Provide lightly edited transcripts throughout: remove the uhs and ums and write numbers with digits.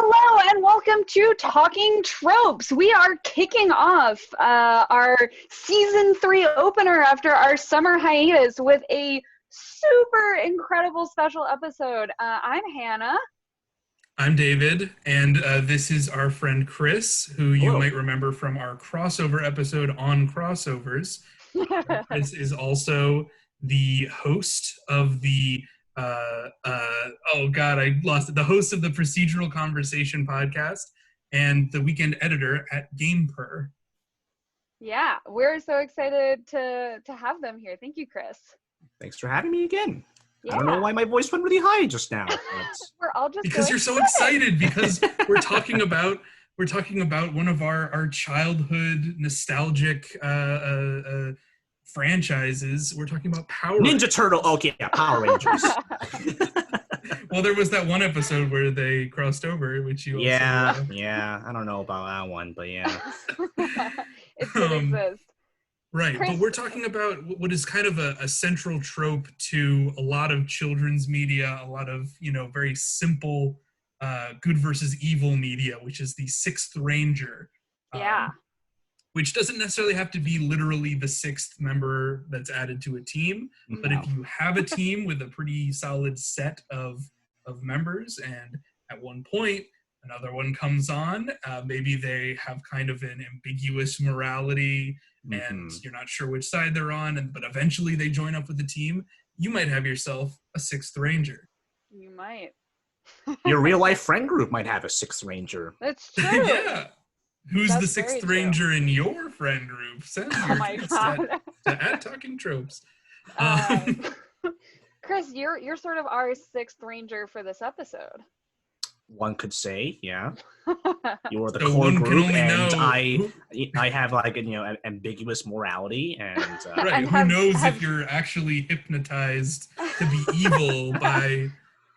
Hello and welcome to Talking Tropes. We are kicking off our season 3 opener after our summer hiatus with a super incredible special episode. I'm Hannah. I'm David, and this is our friend Chris, who you Hello. might remember from our crossover episode on crossovers. Chris is also the host of the the host of the Procedural Conversation podcast and the weekend editor at GamePer. Yeah, we're so excited to have them here. Thank you, Chris. Thanks for having me again. Yeah. I don't know why my voice went really high just now. We're all just because you're so excited because we're talking about one of our childhood nostalgic franchises. We're talking about Power Ninja Turtle. Okay, yeah, Power Rangers. Well, there was that one episode where they crossed over, which you yeah, I don't know about that one, but yeah. It did exist. Right, Chris, but we're talking about what is kind of a central trope to a lot of children's media, a lot of, very simple good versus evil media, which is the Sixth Ranger. Yeah. Which doesn't necessarily have to be literally the sixth member that's added to a team, but if you have a team with a pretty solid set of members, and at one point another one comes on, maybe they have kind of an ambiguous morality, and you're not sure which side they're on, but eventually they join up with the team, you might have yourself a Sixth Ranger. You might. Your real life friend group might have a Sixth Ranger. That's true. Yeah. Who's That's the Sixth Ranger in your friend group? Send your my God. to Talking Tropes. Chris, you're sort of our Sixth Ranger for this episode. One could say, yeah. You're the So core one can group, only and know I have like ambiguous morality, and right. And Who knows if you're actually hypnotized to be evil by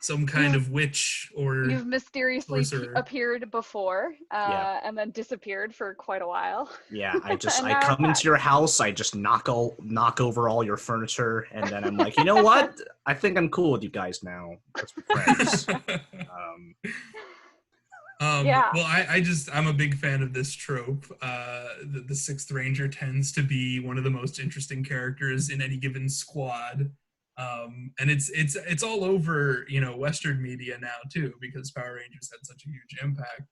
some kind of witch or you've mysteriously sorcerer. appeared before, and then disappeared for quite a while. Yeah, I now come we're into your house, I just knock over all your furniture, and then I'm like, you know what? I think I'm cool with you guys now. Let's be friends. Yeah. Well, I'm a big fan of this trope. The Sixth Ranger tends to be one of the most interesting characters in any given squad. And it's all over, Western media now too, because Power Rangers had such a huge impact.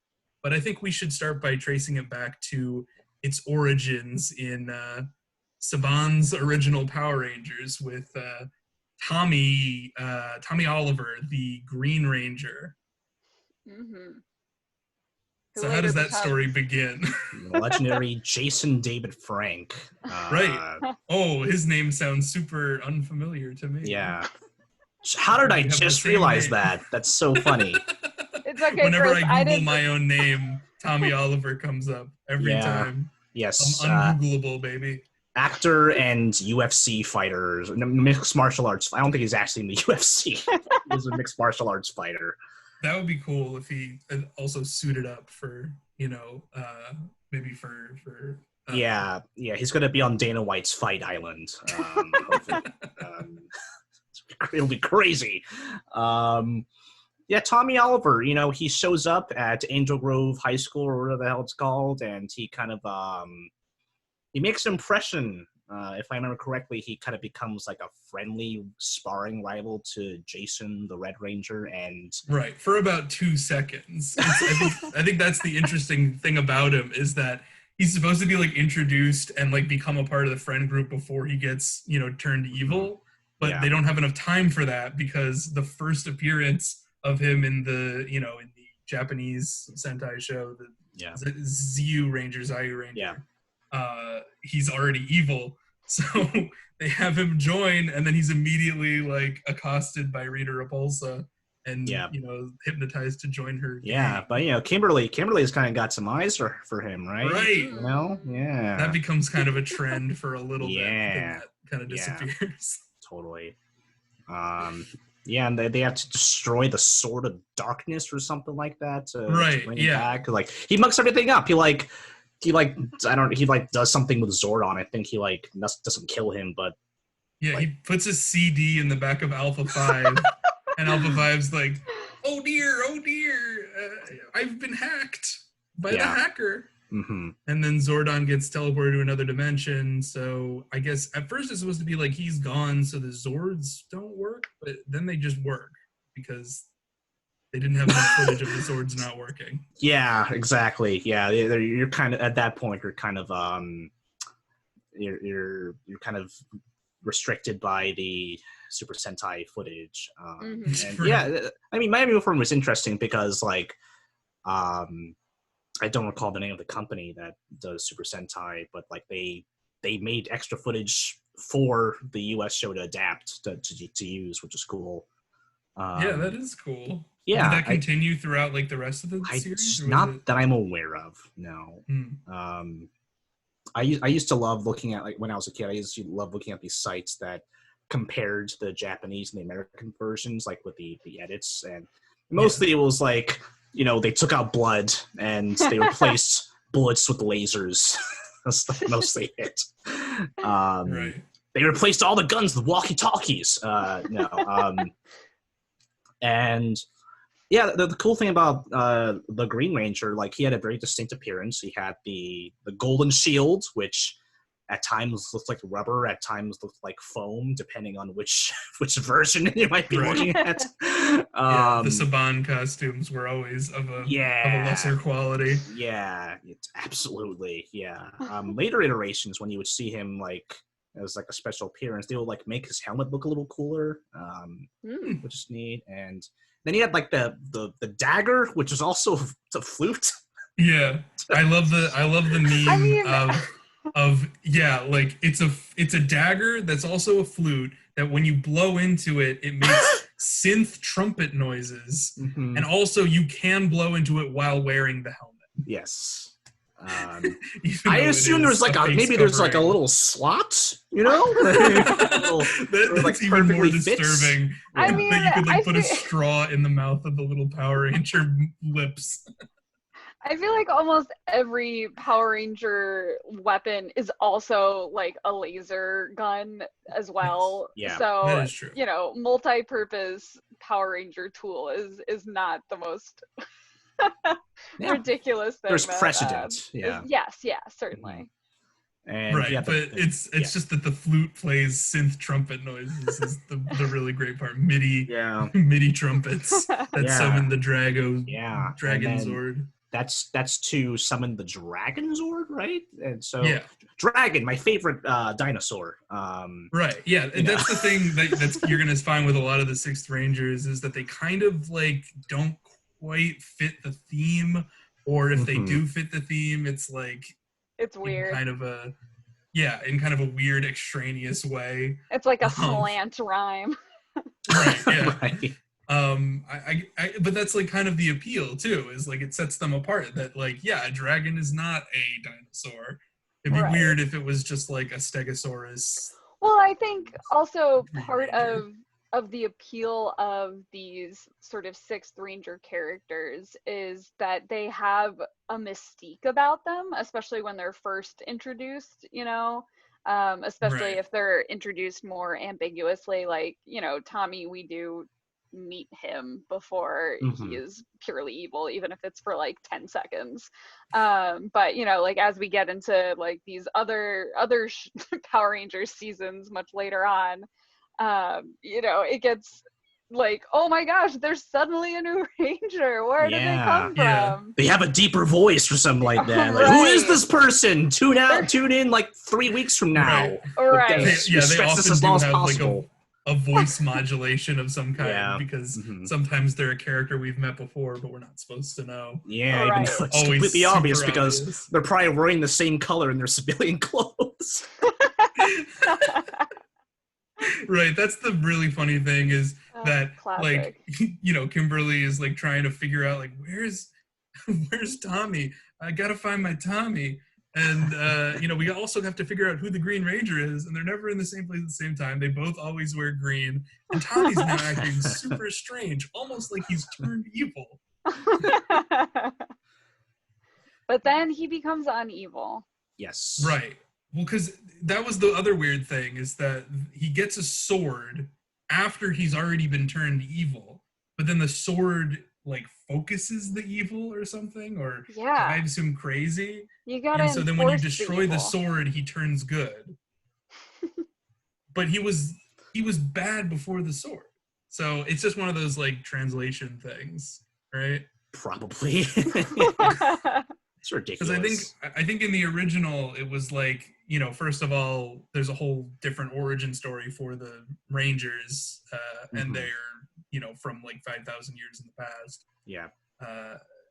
But I think we should start by tracing it back to its origins in Saban's original Power Rangers with Tommy Oliver, the Green Ranger. Mm-hmm. So how does that story begin? Legendary Jason David Frank. Right. Oh, his name sounds super unfamiliar to me. Yeah. How did I just realize that? That's so funny. It's okay, Whenever Chris, I Google my own name, Tommy Oliver comes up every time. Yes. I'm ungoogleable, baby. Actor and UFC fighter, mixed martial arts. I don't think he's actually in the UFC. He's a mixed martial arts fighter. That would be cool if he also suited up for, maybe for yeah, he's gonna be on Dana White's Fight Island. It'll be crazy. Yeah, Tommy Oliver, he shows up at Angel Grove High School or whatever the hell it's called, and he kind of he makes an impression. If I remember correctly, he kind of becomes like a friendly sparring rival to Jason, the Red Ranger, and right for about 2 seconds. I think that's the interesting thing about him, is that he's supposed to be like introduced and like become a part of the friend group before he gets turned evil, but they don't have enough time for that, because the first appearance of him in the in the Japanese Sentai show, the Zayu Ranger, he's already evil, so they have him join, and then he's immediately like accosted by Rita Repulsa and hypnotized to join her gang. But Kimberly's kind of got some eyes for him, right? That becomes kind of a trend for a little bit, and that kind of disappears. Totally. And they have to destroy the Sword of Darkness or something like that to bring it back. Like, he mucks everything up. He does something with Zordon. I think he doesn't kill him, but he puts a CD in the back of Alpha 5, and Alpha 5's like, oh dear, I've been hacked by the Yeah. hacker. Mm-hmm. And then Zordon gets teleported to another dimension. So I guess at first it's supposed to be like he's gone, so the Zords don't work, but then they just work because they didn't have enough footage of the Zords not working. Yeah, exactly. Yeah, you're kind of at that point. You're kind of you're kind of restricted by the Super Sentai footage. And Right. yeah, I mean, Miami Reform was interesting because like I don't recall the name of the company that does Super Sentai, but like they made extra footage for the US show to adapt to use, which is cool. Yeah, that is cool. Yeah, did that continue throughout like the rest of the series? Not that I'm aware of. No. Hmm. I used to love looking at, like when I was a kid, I used to love looking at these sites that compared the Japanese and the American versions, like with the edits, and mostly it was like, you know, they took out blood and they replaced bullets with lasers. That's mostly it. Right. They replaced all the guns with walkie-talkies. And yeah, the cool thing about the Green Ranger, like he had a very distinct appearance. He had the golden shield, which at times looked like rubber, at times looked like foam, depending on which version you might be looking at. The Saban costumes were always of a lesser quality. Yeah, absolutely. Yeah. Later iterations, when you would see him like as like a special appearance, they would like make his helmet look a little cooler, which is neat. And then he had like the dagger, which is also a flute. Yeah, I love the meme of like it's a dagger that's also a flute that when you blow into it, it makes synth trumpet noises, and also you can blow into it while wearing the helmet. Yes. I assume there's like there's like a little slot, you know? That's like even more disturbing. I mean, that you could put a straw in the mouth of the little Power Ranger lips. I feel like almost every Power Ranger weapon is also like a laser gun as well. Yeah, so that is true. You know, multi-purpose Power Ranger tool is not the most ridiculous thing. There's precedent. Yes, certainly. And right, but it's just that the flute plays synth trumpet noises is the really great part. MIDI trumpets that summon the Dragon Zord. That's to summon the Dragon Zord, right? And so Dragon, my favorite dinosaur. Right, yeah, and that's the thing that's you're gonna find with a lot of the Sixth Rangers is that they kind of like don't quite fit the theme, or if they do fit the theme, it's like it's weird, in kind of a weird extraneous way. It's like a slant rhyme. Right, yeah. Right. But that's like kind of the appeal too, is like it sets them apart that like, a dragon is not a dinosaur. It'd be weird if it was just like a Stegosaurus. Well, I think also part of the appeal of these sort of Sixth Ranger characters is that they have a mystique about them, especially when they're first introduced, you know, especially if they're introduced more ambiguously, like, you know, Tommy, we do meet him before he is purely evil, even if it's for like 10 seconds. But, you know, like as we get into like these other Power Rangers seasons much later on, you know, it gets like, oh my gosh, there's suddenly a new ranger. Where did they come from? They have a deeper voice or something like that. Like, who is this person? Tune in like 3 weeks from now. Right. They often do have possible. Like a voice modulation of some kind because sometimes they're a character we've met before, but we're not supposed to know. Yeah, even though it's completely obvious because they're probably wearing the same color in their civilian clothes. Right, that's the really funny thing is that classic. Like, you know, Kimberly is like trying to figure out like where's Tommy? I gotta find my Tommy. And you know, we also have to figure out who the Green Ranger is, and they're never in the same place at the same time. They both always wear green, and Tommy's now acting super strange, almost like he's turned evil. But then he becomes unevil. Yes. Right. Well, because that was the other weird thing is that he gets a sword after he's already been turned evil, but then the sword like focuses the evil or something, or Yeah. drives him crazy. You gotta And so then when you enforce destroy the evil. sword, he turns good. But he was bad before the sword. So it's just one of those like translation things, right? Probably. It's ridiculous. Because I think in the original it was like, you know, first of all, there's a whole different origin story for the Rangers, and they're, you know, from like 5,000 years in the past. Yeah.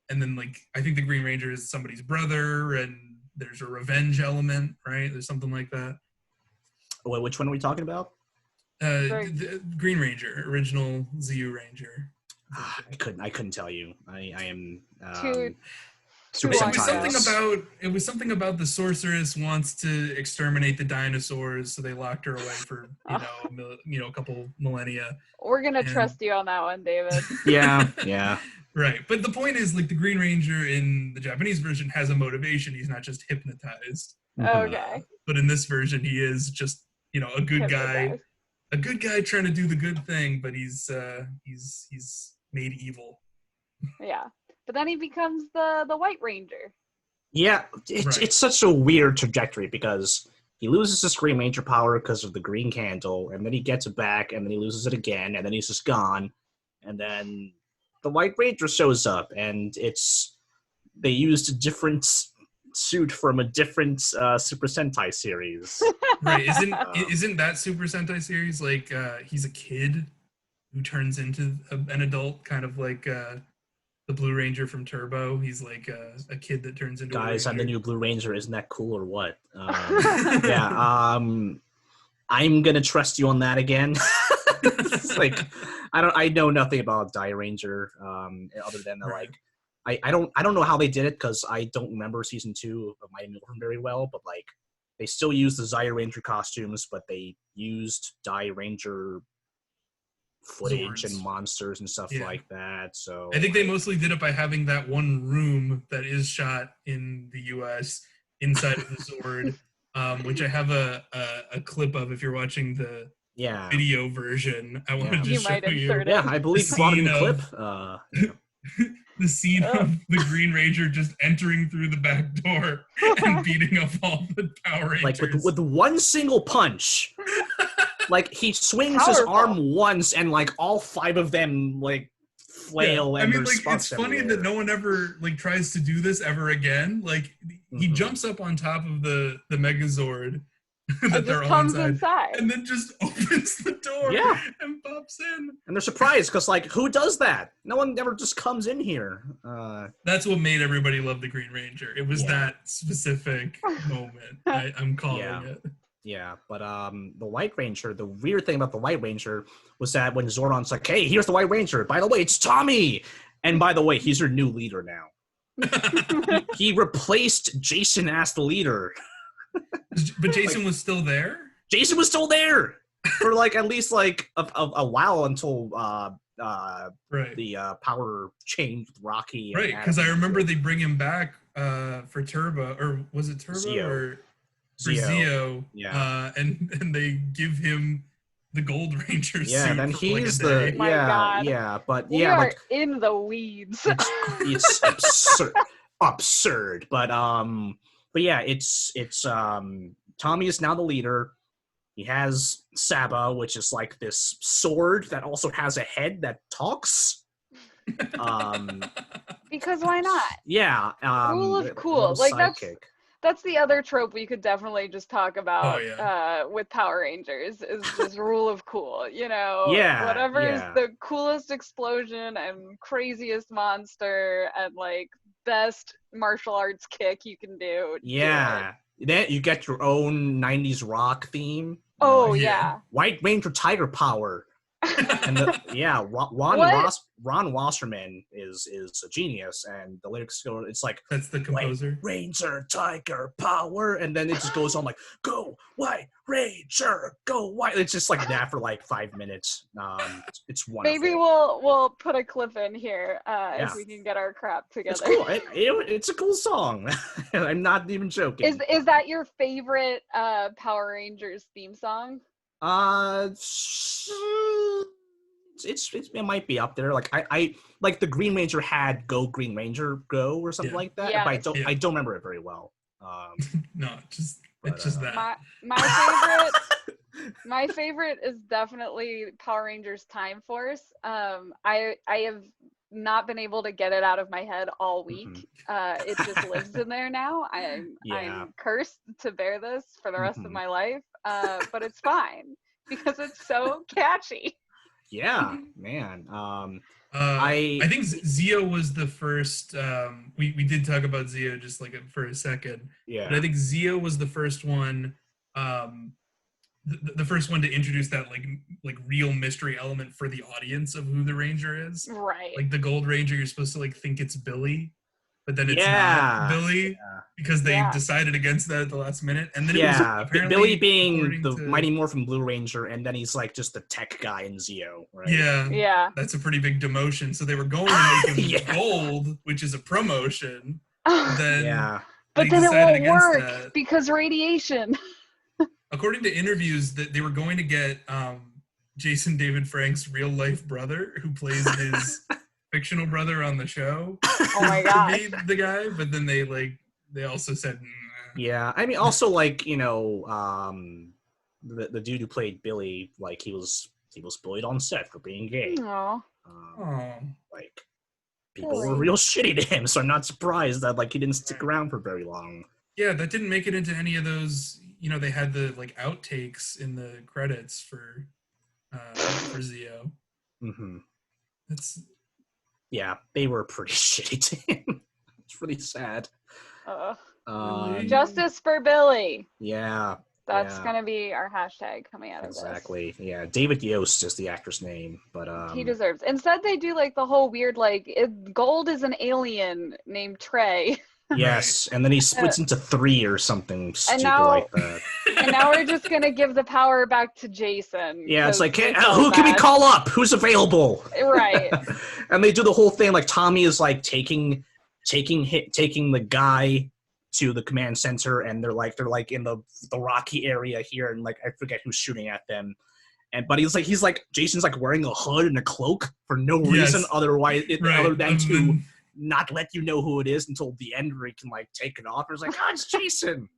And then like I think the Green Ranger is somebody's brother, and there's a revenge element, right? There's something like that. Wait, which one are we talking about? The Green Ranger, original ZU Ranger. I couldn't tell you. I am Too It long was something about the sorceress wants to exterminate the dinosaurs, so they locked her away for a couple millennia. We're gonna trust you on that one, David. Yeah. Right, but the point is, like, the Green Ranger in the Japanese version has a motivation. He's not just hypnotized. Okay. But in this version, he is just, you know, a good guy trying to do the good thing, but he's made evil. Yeah, but then he becomes the White Ranger. Yeah, it's such a weird trajectory because he loses his Green Ranger power because of the green candle, and then he gets it back, and then he loses it again, and then he's just gone, and then the White Ranger shows up, and they used a different suit from a different Super Sentai series. Right? Isn't that Super Sentai series like he's a kid who turns into an adult, kind of like the Blue Ranger from Turbo? He's like a kid that turns into Guys, a I'm the new Blue Ranger. Isn't that cool or what? I'm gonna trust you on that again. It's like I know nothing about Die Ranger, other than Right. I don't know how they did it because I don't remember season 2 of Mighty Morphin very well, but like they still used the Zaya Ranger costumes, but they used Die Ranger footage and monsters and stuff like that. So I think they mostly did it by having that one room that is shot in the US inside of the Zord, which I have a clip of if you're watching the video version. I want to just show you. Yeah, I believe you brought in the clip. The scene of the Green Ranger just entering through the back door and beating up all the Power Rangers. Like with one single punch. Like he swings his arm once and like all 5 of them like flail and there's sparks it's funny that no one ever like tries to do this ever again. Like he jumps up on top of the Megazord that they're all inside, and then just opens the door and pops in. And they're surprised because like who does that? No one ever just comes in here. That's what made everybody love the Green Ranger. It was that specific moment. I'm calling it. Yeah, but the White Ranger, the weird thing about the White Ranger was that when Zordon's like, hey, here's the White Ranger. By the way, it's Tommy. And by the way, he's your new leader now. He replaced Jason as the leader. But Jason was still there? Jason was still there for like at least like a while until the power changed with Rocky. Right, because I remember they bring him back for Turbo, or was it Turbo? Zeo. Or for Zeo, and they give him the Gold Ranger suit. Yeah, then he's God. But we are in the weeds. It's absurd. But yeah, it's Tommy is now the leader. He has Saba, which is like this sword that also has a head that talks. Because why not? Yeah. Rule of cool. Like that's the other trope we could definitely just talk about with Power Rangers is this rule of cool, you know? Whatever is the coolest explosion and craziest monster and like best martial arts kick you can do. Yeah. Then you get your own 90s rock theme. Oh, yeah. White Ranger Tiger Power. And Ron Wasserman is a genius, and the lyrics go. It's like that's the composer. White Ranger Tiger Power, and then it just goes on like go White Ranger, go White. It's just like that for like 5 minutes. It's wonderful. Maybe we'll put a clip in here if we can get our crap together. It's cool. It's a cool song. I'm not even joking. Is that your favorite Power Rangers theme song? it might be up there. Like I like the Green Ranger had Go Green Ranger Go or something like that. Yeah. But I don't remember it very well. No, it's But, just that. My favorite is definitely Power Rangers Time Force. I have not been able to get it out of my head all week. It just lives in there now. I'm cursed to bear this for the rest of my life, but it's fine because it's so catchy. Yeah, man. I think Zeo was the first. We did talk about Zeo just like for a second. Yeah. But I think Zeo was the first one. The first one to introduce that like real mystery element for the audience of who the Ranger is. Right. Like the Gold Ranger, you're supposed to like think it's Billy, but then it's not Billy because they decided against that at the last minute. And then it was apparently Billy being the Mighty Morphin Blue Ranger, and then he's like just the tech guy in Zeo, right? Yeah. That's a pretty big demotion. So they were going to make him gold, which is a promotion. But then but then it won't work because radiation. According to interviews, that they were going to get Jason David Frank's real life brother, who plays his fictional brother on the show, oh my god, to be the guy. But then they also said, yeah. I mean, also like the dude who played Billy, like he was bullied on set for being gay. Like people were real shitty to him, so I'm not surprised that like he didn't stick around for very long. Yeah, that didn't make it into any of those. They had the like outtakes in the credits for Zeo. They were pretty shitty to him. It's really sad. Justice for Billy. Yeah. That's gonna be our hashtag coming out of this. Exactly. Yeah. David Yost is the actor's name, but he deserves. Instead, they do like the whole weird Gold is an alien named Trey. Yes, and then he splits into 3 or something stupid like that. And now we're just gonna give the power back to Jason. Yeah, it's like, who can we call up? Who's available? Right. And they do the whole thing like Tommy is like taking the guy to the command center, and they're like in the rocky area here, and like I forget who's shooting at them. But he's like Jason's like wearing a hood and a cloak for no reason other than to not let you know who it is until the end where he can like take it off. It's like, oh, it's Jason.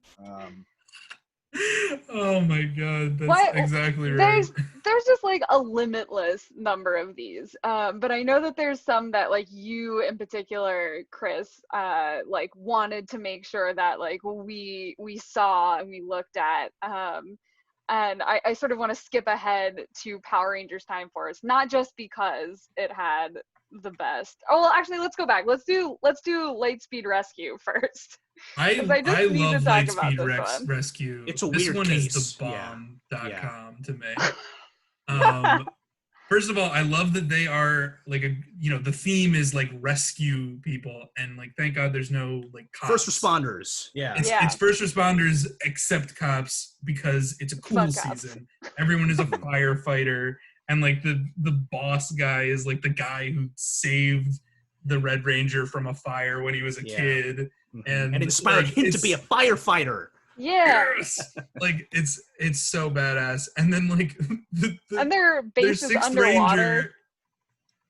Oh my god, that's exactly right. There's just like a limitless number of these, but I know that there's some that like you in particular, Chris, like wanted to make sure that like we saw and we looked at, and I sort of want to skip ahead to Power Rangers Time Force, not just because it had the best. Oh well, actually, let's go back. Let's do Lightspeed Rescue first. I love Lightspeed Rescue. It's a this weird one case. Is the bomb.com to me. First of all, I love that they are like the theme is like rescue people, and like thank God there's no like cops. First responders. It's first responders except cops because it's a cool season. Everyone is a firefighter. And like the boss guy is like the guy who saved the Red Ranger from a fire when he was a kid, and inspired him to be a firefighter. Yes. Like it's so badass. And then like and their base is underwater.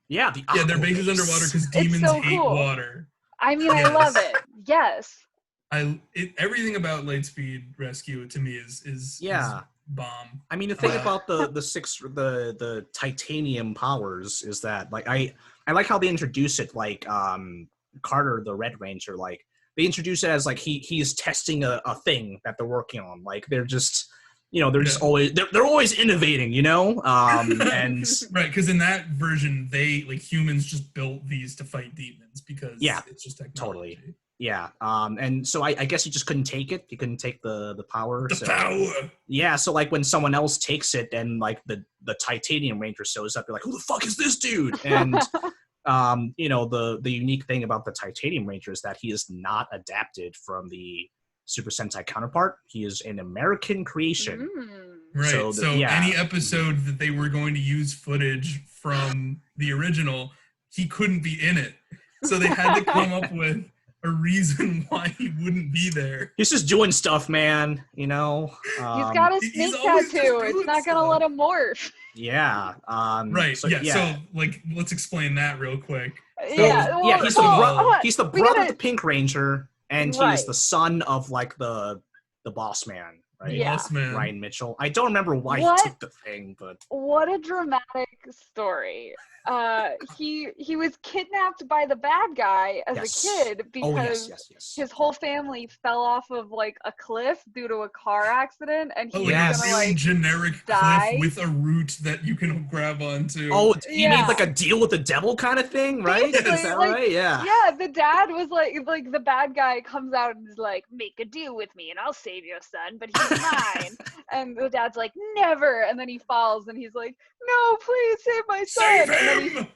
Ranger, their base is underwater because demons hate water. I mean, I love it. Yes. Everything about Lightspeed Rescue to me is bomb. I mean, the thing about the titanium powers is that like I like how they introduce it, like Carter the Red Ranger, like they introduce it as like he's testing a thing that they're working on. Like they're just just always they're always innovating, and right, because in that version they like humans just built these to fight demons because it's just technology. Totally. Yeah, and so I guess he just couldn't take it. He couldn't take the power. Power. Yeah, so like when someone else takes it, and like the Titanium Ranger shows up, you're like, who the fuck is this dude? And the unique thing about the Titanium Ranger is that he is not adapted from the Super Sentai counterpart. He is an American creation. Right. So any episode that they were going to use footage from the original, he couldn't be in it. So they had to come up with a reason why he wouldn't be there. He's just doing stuff, man. You know. He's got a he's snake always just tattoo. doing It's not gonna stuff. let him morph. Yeah. Right. So like, let's explain that real quick. So, Yeah. He's well, the brother of the Pink Ranger, and he's the son of like the boss man, right? Yeah. Boss man. Ryan Mitchell. I don't remember why he took the thing, but what a dramatic story. He was kidnapped by the bad guy as a kid because his whole family fell off of like a cliff due to a car accident, and he was gonna really like generic die cliff with a root that you can grab onto. Oh, he made like a deal with the devil kind of thing, right? Is that right? Yeah. Yeah, the dad was like the bad guy comes out and is like, make a deal with me and I'll save your son, but he's mine. And the dad's like, never. And then he falls and he's like, no, please save my son. Save and him!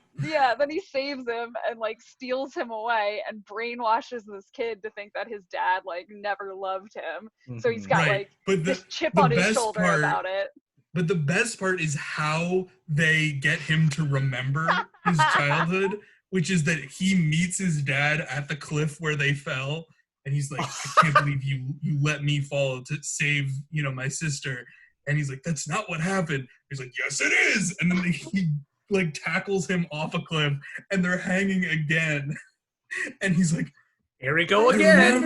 then he saves him and like steals him away and brainwashes this kid to think that his dad like never loved him. So he's got this chip on his shoulder about it. But the best part is how they get him to remember his childhood, which is that he meets his dad at the cliff where they fell, and he's like, I can't believe you let me fall to save, my sister. And he's like, that's not what happened. He's like, yes, it is. And then he like tackles him off a cliff, and they're hanging again. And he's like, here we go again.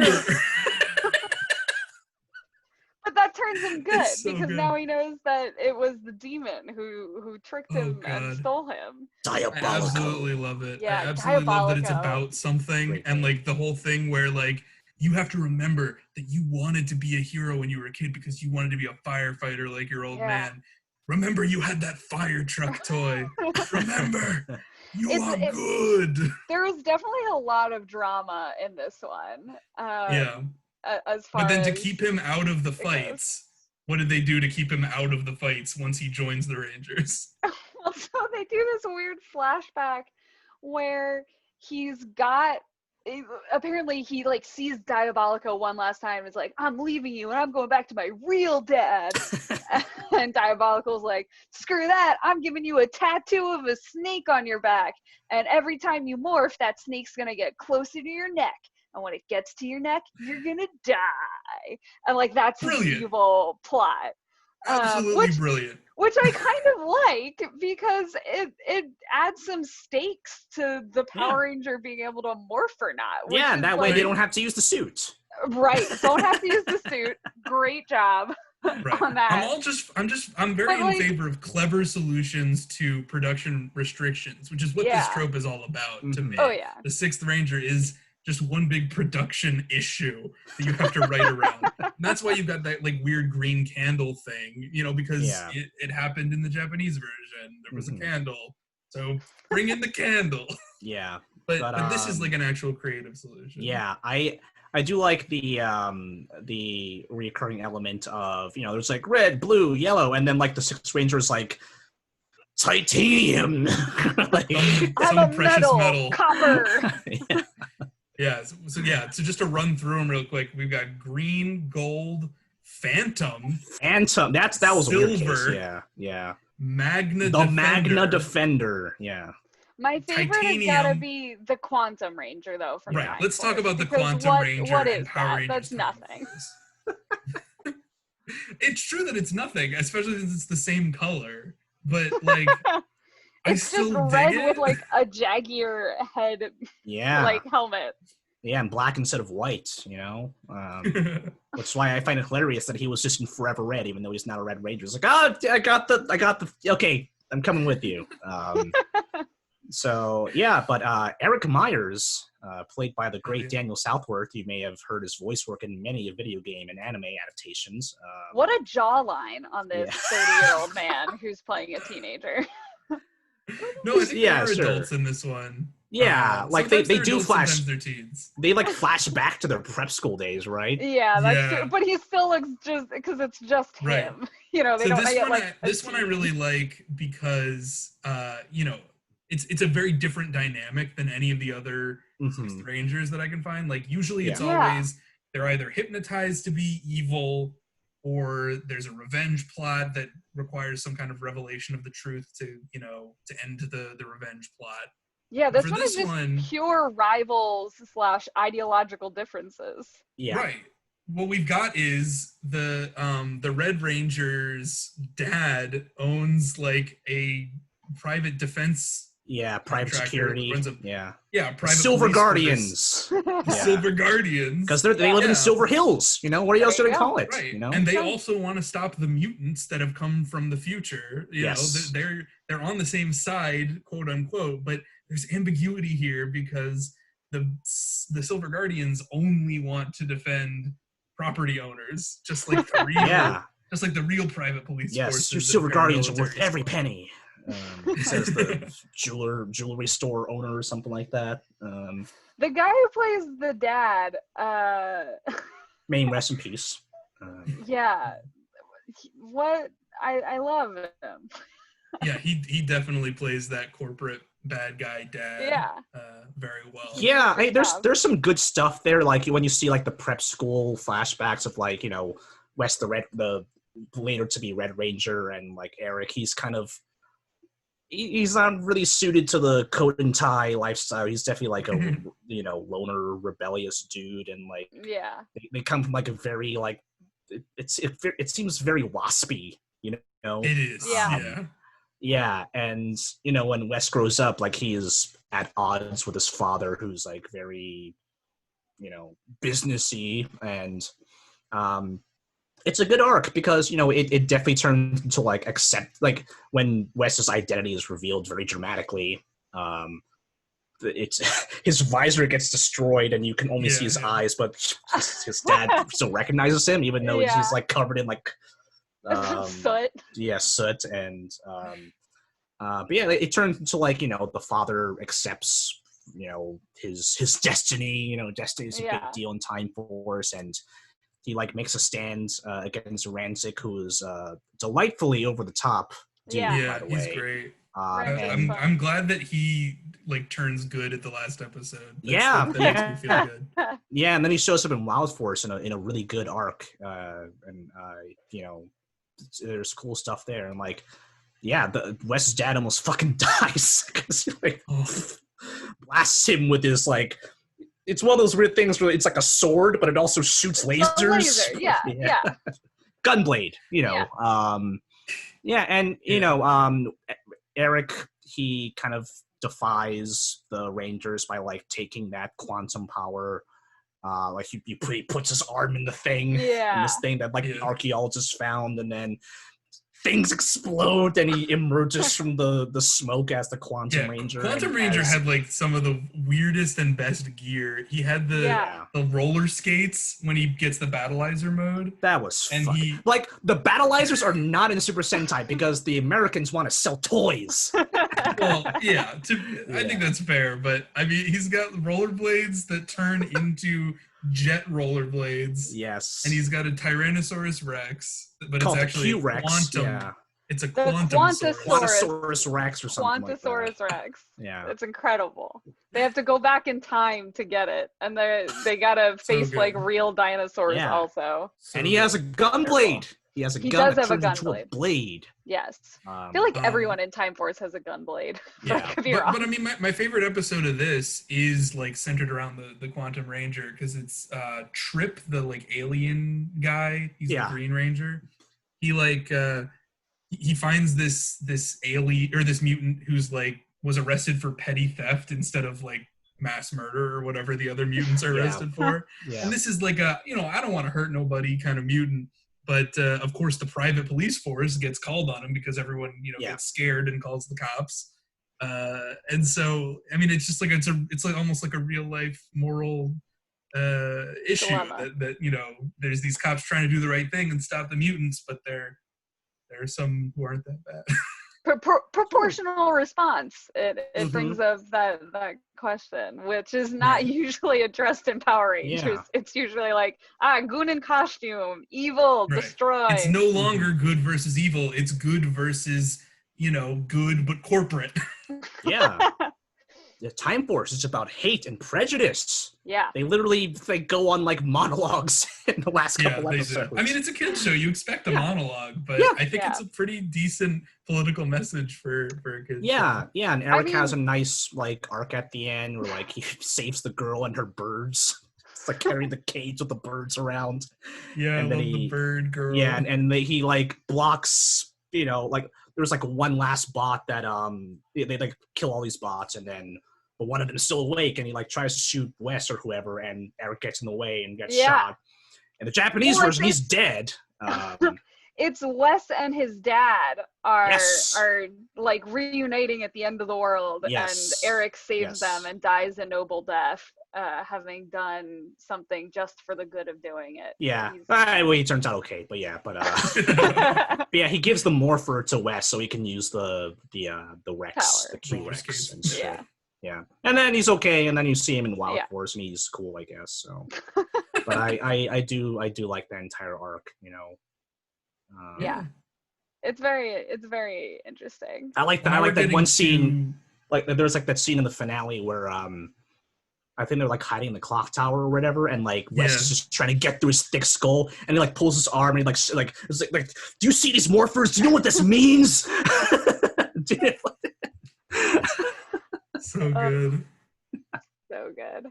But that turns him good because good. now he knows that it was the demon who tricked him and stole him. Diabolical. I absolutely love it. Yeah, I absolutely love that it's Diabolico. about something, and like the whole thing where like you have to remember that you wanted to be a hero when you were a kid because you wanted to be a firefighter like your old man. Remember, you had that fire truck toy. Remember, you are good. There was definitely a lot of drama in this one. As far but then to as keep him out of the fights, what did they do to keep him out of the fights once he joins the Rangers? Well, so they do this weird flashback where apparently he like sees Diabolico one last time and is like, I'm leaving you and I'm going back to my real dad. And Diabolico's like, screw that, I'm giving you a tattoo of a snake on your back, and every time you morph, that snake's gonna get closer to your neck, and when it gets to your neck, you're gonna die. And like that's his evil plot. Absolutely brilliant. Which I kind of like because it adds some stakes to the Power Ranger being able to morph or not. Yeah, and that way they don't have to use the suit. Right, don't have to use the suit. Great job on that. I'm very in favor of clever solutions to production restrictions, which is what this trope is all about to me. Oh yeah. The Sixth Ranger is just one big production issue that you have to write around. And that's why you've got that like weird green candle thing, because it happened in the Japanese version. There was a candle. So bring in the candle. Yeah. But this is like an actual creative solution. Yeah, I do like the recurring element of, there's like red, blue, yellow, and then like the Sixth Ranger is like titanium. Like, I'm a precious metal. Copper. So just to run through them real quick, we've got green, gold, phantom. That was silver, a weird case. Yeah. Magna Defender. Yeah. My favorite has gotta be the Quantum Ranger, though. From right. Let's talk about the Quantum Ranger. What is and Power that? Rangers. That's nothing. It's true that it's nothing, especially since it's the same color. But like, it's just red with like a jaggier head. Yeah. Like helmet. Yeah, and black instead of white. Which is why I find it hilarious that he was just in Forever Red, even though he's not a Red Ranger. It's like, oh, I got the. Okay, I'm coming with you. So yeah, but Eric Myers, played by the great Daniel Southworth, you may have heard his voice work in many video game and anime adaptations. What a jawline on this 30-year-old man who's playing a teenager. No, I think there are adults in this one. Yeah, like they do flash. Sometimes they're teens. They like flash back to their prep school days, right? Yeah, that's true. But he still looks just because it's just him. They don't get like this one I really like because it's a very different dynamic than any of the other Sixth Rangers that I can find. Like usually it's always they're either hypnotized to be evil, or there's a revenge plot that requires some kind of revelation of the truth to end the revenge plot. Yeah, this For one is this just one, pure rivals / ideological differences. Yeah. right. What we've got is the Red Ranger's dad owns like a private defense Yeah, private contractor that security. runs a Yeah. private Silver police Guardians. force. The Yeah. Silver Guardians. Because they live in Yeah. Silver Hills. You know, what else There should you I go. call it? Right. You know? And they Sure. also want to stop the mutants that have come from the future. You Yes. know, they're on the same side, quote unquote, but there's ambiguity here because the Silver Guardians only want to defend property owners, just like the real Yeah. just like the real private police Yes, forces. your and Silver Guardians are worth paramilitary every squads. penny. Says the jewelry store owner or something like that. The guy who plays the dad, May rest in peace. yeah, what I love him. Yeah, he definitely plays that corporate bad guy dad Yeah. very well. Yeah, Great there's job. there's some good stuff there. Like when you see like the prep school flashbacks of like, you know, Wes the later to be Red Ranger, and like Eric, he's kind of he's not really suited to the coat and tie lifestyle. He's definitely like a you know, loner, rebellious dude, and like Yeah. they come from like a very like it seems very waspy, you know. It is. Yeah. Yeah, and you know, when Wes grows up, like he is at odds with his father, who's like very, you know, businessy, and it's a good arc because, you know, it definitely turns into like like when Wes's identity is revealed very dramatically. It's his visor gets destroyed and you can only see his eyes, but his dad still recognizes him, even though he's like covered in like Soot. yeah, soot, and but yeah, it turns into like, you know, the father accepts, you know, his destiny. You know, destiny is a big deal in Time Force, and he like makes a stand against Rancic, who is delightfully over the top dude. Yeah. By the he's way. great. And I'm glad that he like turns good at the last episode. That makes me feel good. Yeah, and then he shows up in Wild Force in a really good arc, and you know, there's cool stuff there, and like, yeah, Wes's dad almost fucking dies because he like blasts him with his like. It's one of those weird things where it's like a sword, but it also shoots lasers. Laser. Yeah. Gunblade, you know. Yeah, and you know, Eric, he kind of defies the Rangers by like taking that quantum power. Like he puts his arm in the thing, in this thing that like the archaeologists found, and then things explode and he emerges from the smoke as the Quantum Ranger. Quantum Ranger had like some of the weirdest and best gear. He had the roller skates when he gets the battleizer mode. That was and fun. Like the battleizers are not in Super Sentai because the Americans want to sell toys. Well, I think that's fair, but I mean, he's got rollerblades that turn into jet rollerblades. Yes. And he's got a Tyrannosaurus Rex, but called it's actually a Q-Rex. quantum. Yeah. It's a Quantosaurus Rex or something Quantosaurus like that. Rex. Yeah. It's incredible. They have to go back in time to get it, and they gotta face like real dinosaurs also. And he has a gun blade. He has a gun. Does have a gun blade. Yes. I feel like everyone in Time Force has a gun blade. Yeah. But I mean, my favorite episode of this is like centered around the Quantum Ranger because it's Trip, the like alien guy. He's the Green Ranger. He like he finds this alien or this mutant who's like was arrested for petty theft instead of like mass murder or whatever the other mutants are arrested for. And this is like a, you know, I don't want to hurt nobody kind of mutant. But of course, the private police force gets called on him because everyone, you know, gets scared and calls the cops. And so, I mean, it's just like it's like almost like a real life moral issue that you know, there's these cops trying to do the right thing and stop the mutants, but there are some who aren't that bad. Proportional response. It brings up that question, which is not usually addressed in Power Rangers. It's usually like goon in costume, evil, destroy. It's no longer good versus evil. It's good versus, you know, good but corporate. Yeah. the Time Force is about hate and prejudice. Yeah. They literally go on like monologues in the last couple they episodes. do. I mean, it's a kid's show. You expect a monologue, but I think it's a pretty decent political message for a kid's show. Yeah, and Eric has a nice like arc at the end where like he saves the girl and her birds. It's like carrying the cage with the birds around. Yeah, and I love the bird girl. Yeah, and he like blocks, like there's like one last bot that they like kill all these bots, and then but one of them is still awake, and he like tries to shoot Wes or whoever, and Eric gets in the way and gets shot. And the Japanese version, he's dead. It's Wes and his dad are like reuniting at the end of the world, and Eric saves them and dies a noble death, having done something just for the good of doing it. Yeah, well, he turns out okay, but but yeah, he gives the morpher to Wes so he can use the Rex, the Q Rex, and shit. Yeah, and then he's okay, and then you see him in Wild Force, and he's cool, I guess. So, but I do like that entire arc, it's very interesting. I like that. I like that one scene. Like there's like that scene in the finale where I think they're like hiding in the clock tower or whatever, and like Wes is just trying to get through his thick skull, and he like pulls his arm, and he like do you see these morphers? Do you know what this means? So good. So good.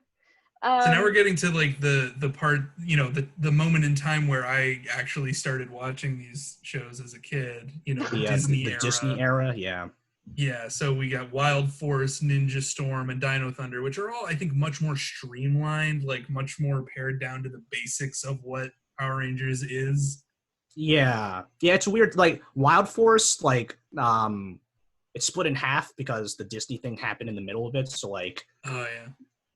So now we're getting to like the part, the moment in time where I actually started watching these shows as a kid, the Disney era. Disney era, yeah. Yeah, so we got Wild Force, Ninja Storm, and Dino Thunder, which are all, I think, much more streamlined, like much more pared down to the basics of what Power Rangers is. Yeah, it's weird. Like Wild Force, like it's split in half because the Disney thing happened in the middle of it. So like,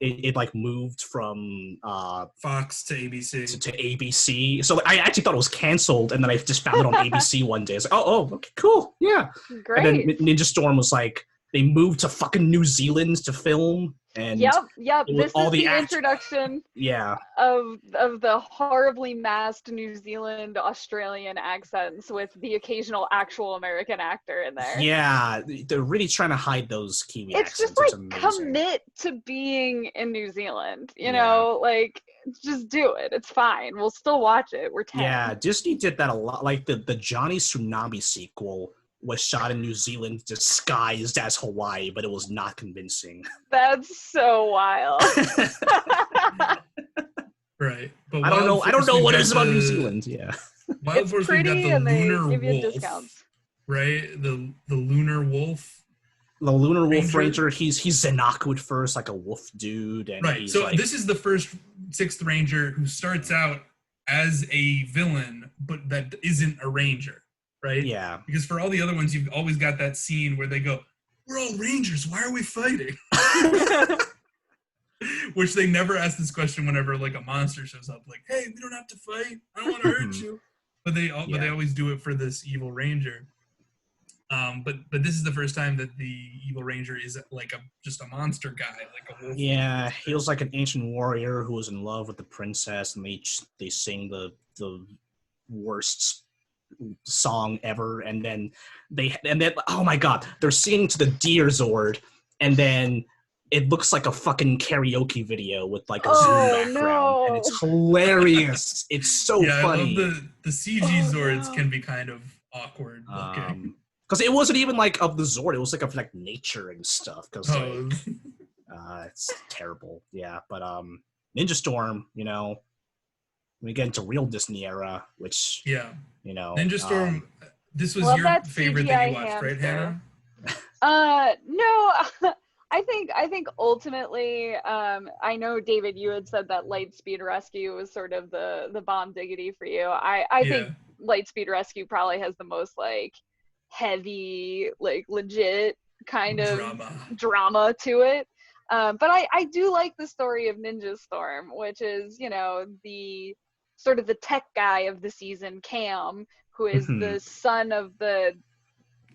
it like moved from Fox to ABC. To ABC. So I actually thought it was canceled, and then I just found it on ABC one day. It's like, oh, okay, cool, yeah. Great. And then Ninja Storm was like, they moved to fucking New Zealand to film. And yep. This is the introduction of the horribly masked New Zealand Australian accents with the occasional actual American actor in there. Yeah, they're really trying to hide those Kiwi accents. It's just like commit to being in New Zealand, you know, like just do it. It's fine. We'll still watch it. We're 10. Yeah, Disney did that a lot. Like the Johnny Tsunami sequel was shot in New Zealand disguised as Hawaii, but it was not convincing. That's so wild. Right. But I don't know what it is about New Zealand. Yeah. Wild Force, we got the Lunar Wolf. Right? The Lunar Wolf. The Lunar Wolf Ranger, he's Zenaku at first, like a wolf dude. And right. So this is the first 6th Ranger who starts out as a villain, but that isn't a ranger. Right? Yeah. Because for all the other ones, you've always got that scene where they go, we're all Rangers, why are we fighting? Which they never ask this question whenever like a monster shows up. Like, hey, we don't have to fight. I don't want to hurt you. But they always do it for this evil ranger. But this is the first time that the evil ranger is like just a monster guy, like a wolf. Yeah, he was like an ancient warrior who was in love with the princess, and they sing the worst song ever, and then oh my god, they're singing to the Deer Zord, and then it looks like a fucking karaoke video with like a zoom background, and it's hilarious. It's so funny. I love the CG Zords can be kind of awkward looking. Because it wasn't even like of the Zord, it was like of like nature and stuff. Because it's terrible. Yeah, but Ninja Storm, we get into real Disney era, which Ninja Storm. This was your favorite that you watched, right, Hannah? No. I think ultimately, I know, David, you had said that Lightspeed Rescue was sort of the bomb diggity for you. I think Lightspeed Rescue probably has the most like heavy, like legit kind of drama to it. But I do like the story of Ninja Storm, which is, the sort of the tech guy of the season, Cam, who is the son of the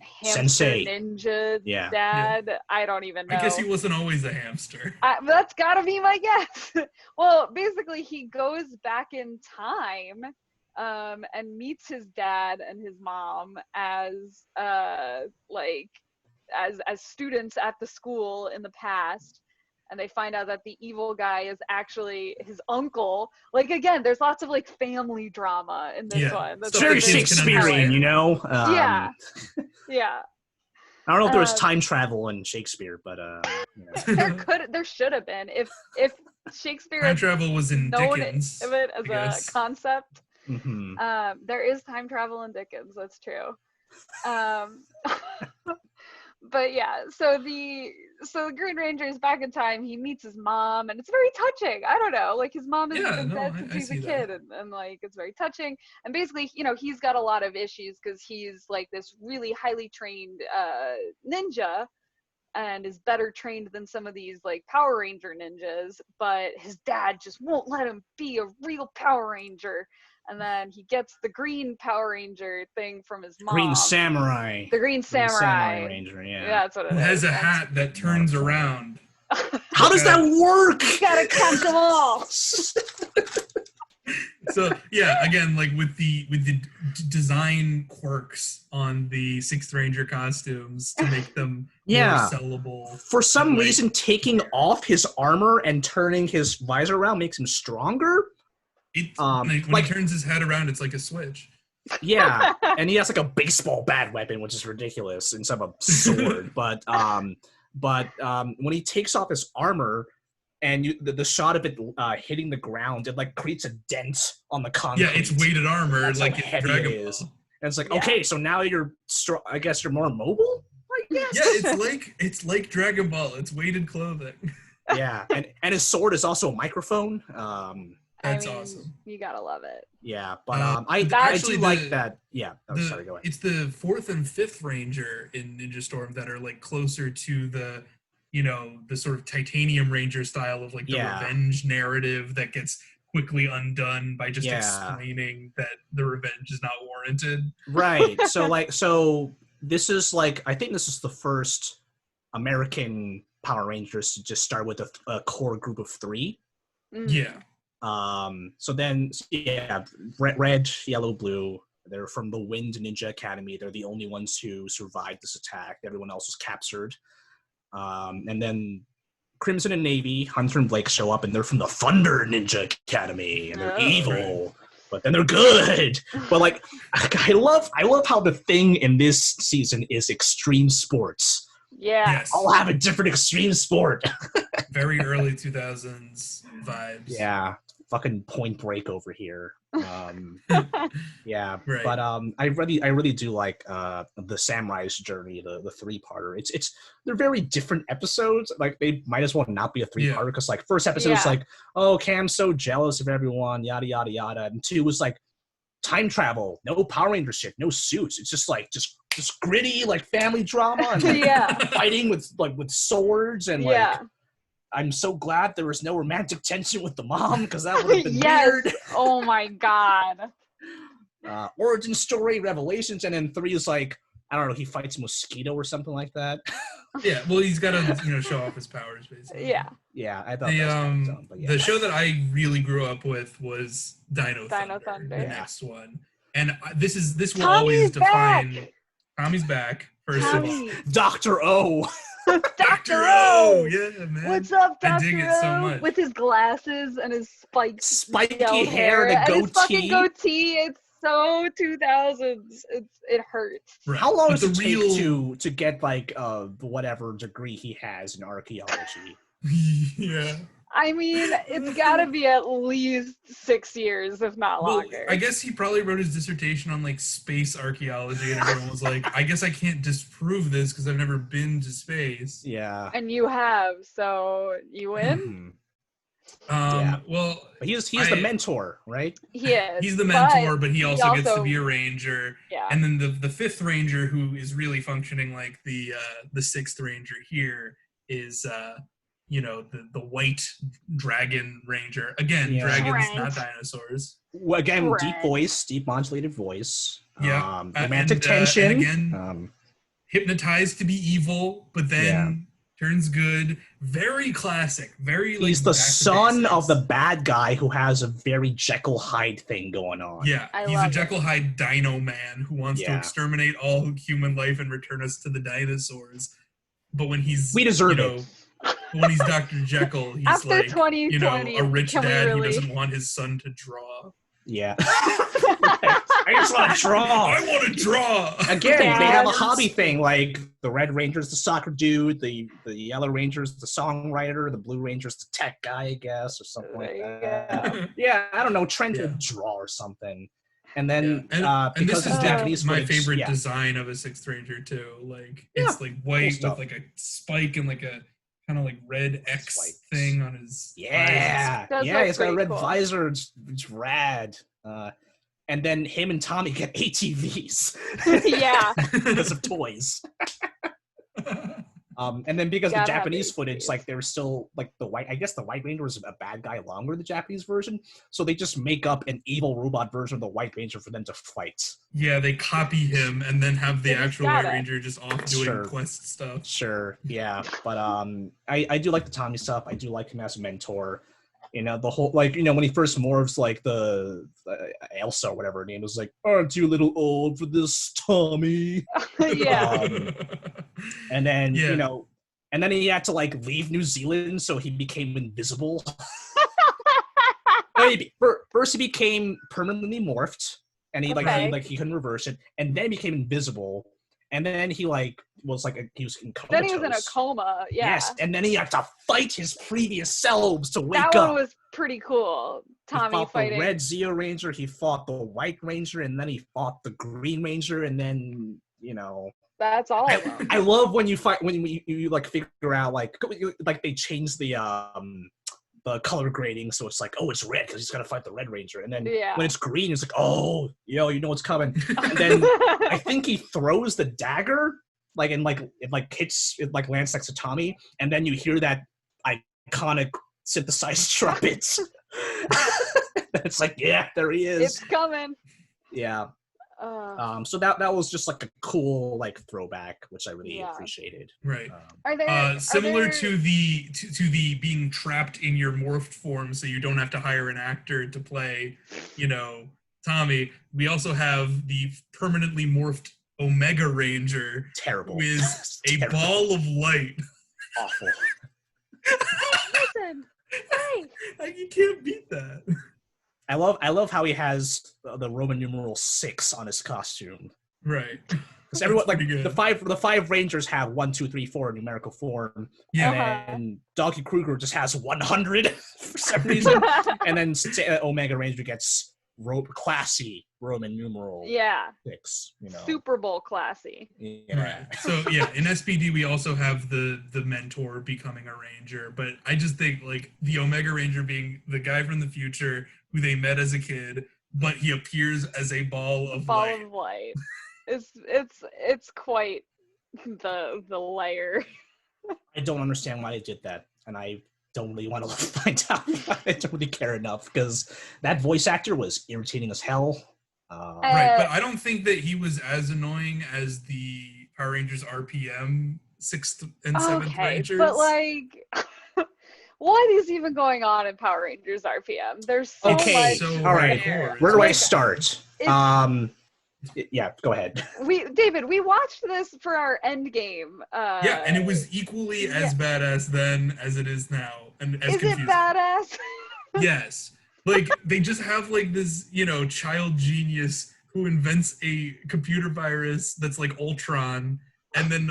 hamster Sensei ninja dad. Yeah. I don't even know. I guess he wasn't always a hamster. That's gotta be my guess. Well, basically he goes back in time and meets his dad and his mom as like as students at the school in the past, and they find out that the evil guy is actually his uncle. Like, again, there's lots of like family drama in this one. It's very Shakespearean, you know. Yeah. I don't know if there was time travel in Shakespeare, but you know. there should have been if Shakespeare time travel was in known Dickens of it as a concept. Mm-hmm. There is time travel in Dickens. That's true. But yeah, so the Green Ranger is back in time. He meets his mom, and it's very touching. I don't know, like his mom has been dead since he's a kid, and like it's very touching. And basically, you know, he's got a lot of issues because he's like this really highly trained ninja, and is better trained than some of these like Power Ranger ninjas. But his dad just won't let him be a real Power Ranger. And then he gets the green Power Ranger thing from his mom. Green Samurai. The Green Samurai Ranger, yeah. That's what it is. Who has a hat that turns around. How does that work? You gotta catch them all. So yeah, again, like with the design quirks on the 6th Ranger costumes to make them more sellable. For some reason, taking off his armor and turning his visor around makes him stronger. When he turns his head around, it's like a switch. Yeah, and he has like a baseball bat weapon, which is ridiculous instead of a sword. but when he takes off his armor and the shot of it hitting the ground, it like creates a dent on the concrete. Yeah, it's weighted armor. That's like how heavy it is. And it's like, okay, so now you're strong. I guess you're more mobile. I guess. Yeah, it's like Dragon Ball. It's weighted clothing. Yeah, and his sword is also a microphone. That's awesome. You gotta love it. Yeah, but I do like that. Yeah, sorry, go ahead. It's the 4th and 5th Ranger in Ninja Storm that are like closer to the, you know, the sort of Titanium Ranger style of like the revenge narrative that gets quickly undone by just explaining that the revenge is not warranted. Right. So this is like, I think this is the first American Power Rangers to just start with a core group of 3. Mm-hmm. Yeah. So then, red, yellow, blue. They're from the Wind Ninja Academy. They're the only ones who survived this attack. Everyone else was captured. And then Crimson and Navy, Hunter and Blake show up, and they're from the Thunder Ninja Academy, and they're evil, but then they're good. But like, I love how the thing in this season is extreme sports. Yeah, yes. I'll have a different extreme sport. Very early 2000s vibes. Yeah. Fucking Point Break over here. Yeah, right. But I really do like the Samurai's journey, the 3-parter. It's they're very different episodes. Like they might as well not be a 3-parter because like first episode is like, oh, Cam's so jealous of everyone, yada yada yada, and 2 was like time travel, no Power Ranger shit, no suits. It's just like just gritty like family drama and like, fighting with swords and like. I'm so glad there was no romantic tension with the mom because that would have been weird. Oh my god. Origin story, revelations, and then 3 is like, I don't know, he fights a mosquito or something like that. Yeah, well, he's got to show off his powers basically. Yeah, I thought that was kind of dumb, but the show that I really grew up with was Dino Thunder, the next one, and this will Tommy's always define. Back. Tommy's back. First of all, Dr. O. Dr. O! Yeah, man. What's up, Dr. I dig it so much. With his glasses and his spiky hair and a goatee. His fucking goatee. It's so 2000s. It hurts. Right. How long does it take to get like whatever degree he has in archaeology? Yeah. I mean, it's got to be at least 6 years, if not longer. I guess he probably wrote his dissertation on like space archaeology, and everyone was like, "I guess I can't disprove this because I've never been to space." Yeah. And you have, so you win. Well, but he's the mentor, right? He is. He's the mentor, but he also gets to be a ranger. Yeah. And then the 5th Ranger, who is really functioning like the 6th Ranger here, is the white dragon ranger. Again, dragons, not dinosaurs. Well, again, deep modulated voice. Yeah. Romantic tension. And again, hypnotized to be evil, but then turns good. Very classic. Very like He's the back to son basics. of the bad guy who has a very Jekyll Hyde thing going on. Yeah, I he's a love Jekyll Hyde dino man who wants to Yeah. exterminate all human life and return us to the dinosaurs. But when he's We deserve it. when he's Dr. Jekyll, he's After like 2020, a rich can we dad who really- doesn't want his son to draw. Yeah. I just want to draw. I want to draw. Again, Yeah. they have a hobby thing, like the Red Ranger's the soccer dude, the Yellow Ranger's the songwriter, the Blue Ranger's the tech guy, I guess, or something like that. Yeah, I don't know, Trent would draw or something. And then and because this is of Japanese my footage, favorite yeah. design of a Sixth Ranger too. Like it's like white stuff. with like a spike and like a kind of like red X Spikes. thing on his Yeah, Does yeah, look he's got a pretty red cool. visor. It's rad. And then him and Tommy get ATVs Yeah. because of toys. And then because the Gotta have Japanese ATVs. footage, like they were still like the White Ranger was a bad guy longer than the Japanese version, so they just make up an evil robot version of the White Ranger for them to fight. Yeah, they copy him and then have the They just actual got White it. Ranger just off doing Sure. quest stuff. Sure, yeah, but I do like the Tommy stuff. I do like him as a mentor. You know, the whole, like, you know, when he first morphs, like the Elsa or whatever her name was, like, aren't you a little old for this, Tommy? Yeah. And then, Yeah. you know, and then he had to, like, leave New Zealand, so he became invisible. First he became permanently morphed, and he, Okay. he couldn't reverse it, and then became invisible, and then he, like, he was in comatose. Then he was in a coma. Yeah. Yes, and then he had to fight his previous selves to wake That up. one was pretty cool. He Tommy fought fighting. the Red Zeo Ranger, he fought the White Ranger, and then he fought the Green Ranger, and then, you know... That's all of them. I love when you fight, when you like, figure out, like they change the color grading, so it's like, oh, it's red because he's gonna fight the Red Ranger, and then Yeah. when it's green, it's like, oh, yo, you know what's coming. And then I think he throws the dagger, like, and like it lands next to Tommy, and then you hear that iconic synthesized trumpets. It's like, yeah, there he is. It's coming. Yeah. So that was just like a cool, like, throwback, which I really appreciated. Right. Are there Similar are there, to the being trapped in your morphed form, so you don't have to hire an actor to play, you know, Tommy. We also have the permanently morphed Omega Ranger, Terrible. who is a Terrible. ball of light. Awful. listen. Hey. You can't beat that. I love how he has the Roman numeral 6 on his costume. Right. Because everyone, like, pretty good. the five Rangers have 1, 2, 3, 4 in numerical form. Yeah. And Doggy Kruger just has 100 for some reason. And then Omega Ranger gets classy Roman numeral Yeah. 6. You know. Super Bowl classy. Yeah. Right. So yeah, in SPD we also have the mentor becoming a ranger, but I just think, like, the Omega Ranger being the guy from the future who they met as a kid, but he appears as a ball of light. Ball of light. It's quite the layer. I don't understand why they did that, and I don't really want to find out. I don't really care enough, because that voice actor was irritating as hell. Right, but I don't think that he was as annoying as the Power Rangers RPM 6th and 7th Rangers. But, like, what is even going on in Power Rangers RPM? There's so much. So all right. hardcore. Where do I Like, start? Yeah, go ahead. David, we watched this for our end game. Yeah, and it was equally as badass then as it is now, and as Is confusing. it badass? Yes. Like, they just have, like, this, you know, child genius who invents a computer virus that's like Ultron, and then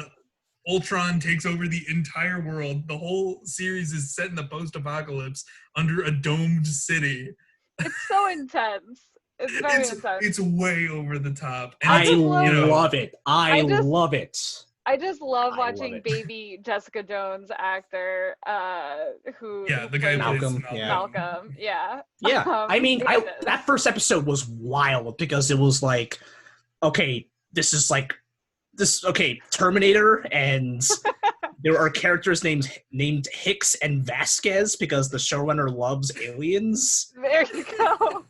Ultron takes over the entire world. The whole series is set in the post-apocalypse under a domed city. It's so intense. It's very intense. It's way over the top. And I it's, love it. I love it. I just love I watching love it. baby Jessica Jones actor, who the guy plays who plays Malcolm, yeah. Malcolm, yeah. Yeah, I mean, goodness. that first episode was wild, because it was like, okay, Terminator, and there are characters named Hicks and Vasquez, because the showrunner loves aliens. There you go.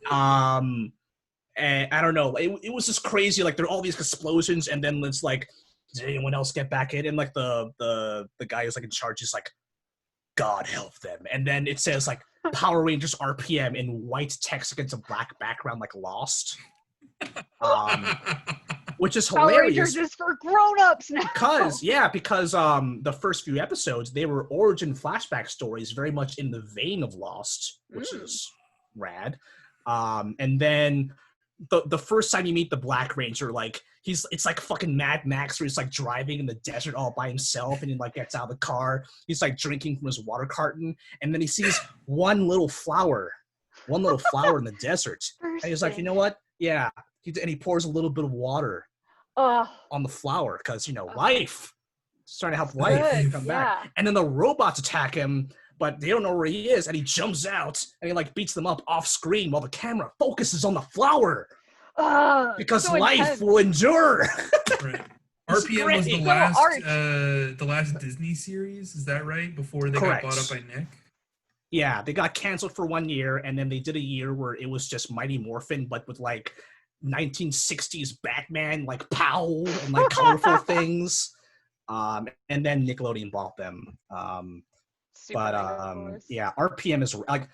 And I don't know, it was just crazy. Like, there are all these explosions, and then it's like did anyone else get back in? And like the guy who's like in charge is like, God help them. And then it says like Power Rangers RPM in white text against a black background, like Lost. Which is Power hilarious. Rangers is for grown-ups now. Because the first few episodes, they were origin flashback stories, very much in the vein of Lost, which is rad. And then the first time you meet the Black Ranger, like it's like fucking Mad Max, where he's like driving in the desert all by himself, and he like gets out of the car, he's like drinking from his water carton, and then he sees one little flower in the desert, and he's like, you know what? Yeah. And he pours a little bit of water on the flower because, life. It's trying to help life come back. And then the robots attack him, but they don't know where he is, and he jumps out, and he like beats them up off screen while the camera focuses on the flower. Because so life intense. Will endure. Right. RPM was the last Disney series, is that right? Before they got bought up by Nick? Yeah, they got canceled for 1 year, and then they did a year where it was just Mighty Morphin, but with like 1960s Batman, like pow, and like colorful things. And then Nickelodeon bought them. RPM is like,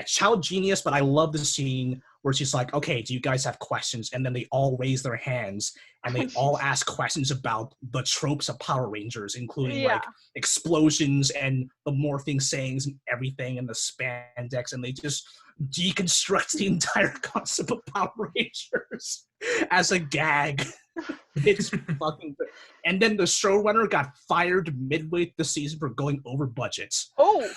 child genius, but I love the scene where she's like, okay, do you guys have questions? And then they all raise their hands and they all ask questions about the tropes of Power Rangers, including like explosions and the morphing sayings and everything and the spandex, and they just deconstruct the entire concept of Power Rangers as a gag. It's fucking good. And then the showrunner got fired midway the season for going over budgets. Oh.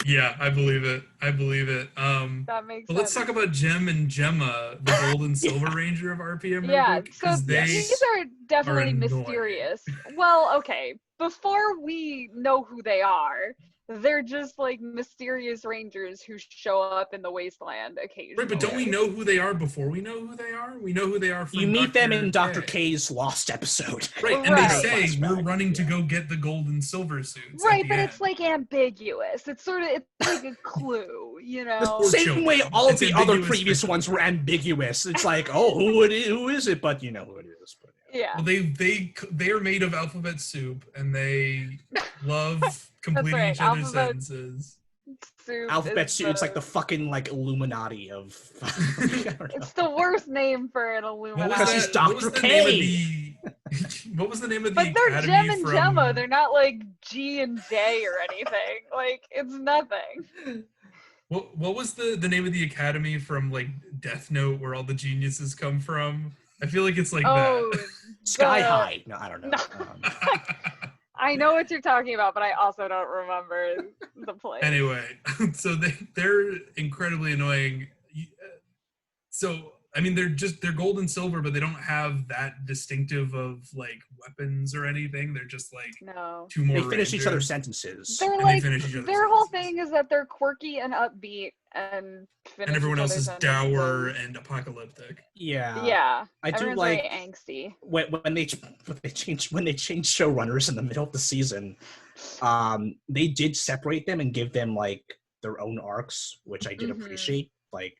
Yeah, I believe it. That makes sense. Let's talk about Jem and Gemma, the gold and silver ranger of RPM. Yeah, so these are definitely mysterious. Well, okay, before we know who they are, they're just like mysterious rangers who show up in the wasteland occasionally. Right, but don't we know who they are before we know who they are? We know who they are from You meet them in Dr. K's Lost episode. Right, and they say, we're running to go get the gold and silver suits. Right, but it's like ambiguous. It's like a clue, The same way all of the other previous ones were ambiguous. It's like, who is it? But you know who it is. But, yeah. Well, they are made of alphabet soup, and they love completing each other's sentences. Alphabet soup. It's like the fucking like Illuminati of. It's the worst name for an Illuminati. Because he's Dr. K. What was the name of the But they're academy Jem and Gemma. They're not like G and J or anything. Like, it's nothing. What was the name of the academy from like Death Note, where all the geniuses come from? I feel like it's like that. Sky High. No, I don't know. No. I know what you're talking about, but I also don't remember the place. Anyway, so they're incredibly annoying. So, I mean, they're gold and silver, but they don't have that distinctive of like weapons or anything. They're just like two more. They finish each other's sentences. They're like, their whole thing is that they're quirky and upbeat and everyone else is dour and apocalyptic. Yeah. Yeah. I do Everyone's like very angsty. When they change showrunners in the middle of the season, they did separate them and give them like their own arcs, which I did appreciate. Like,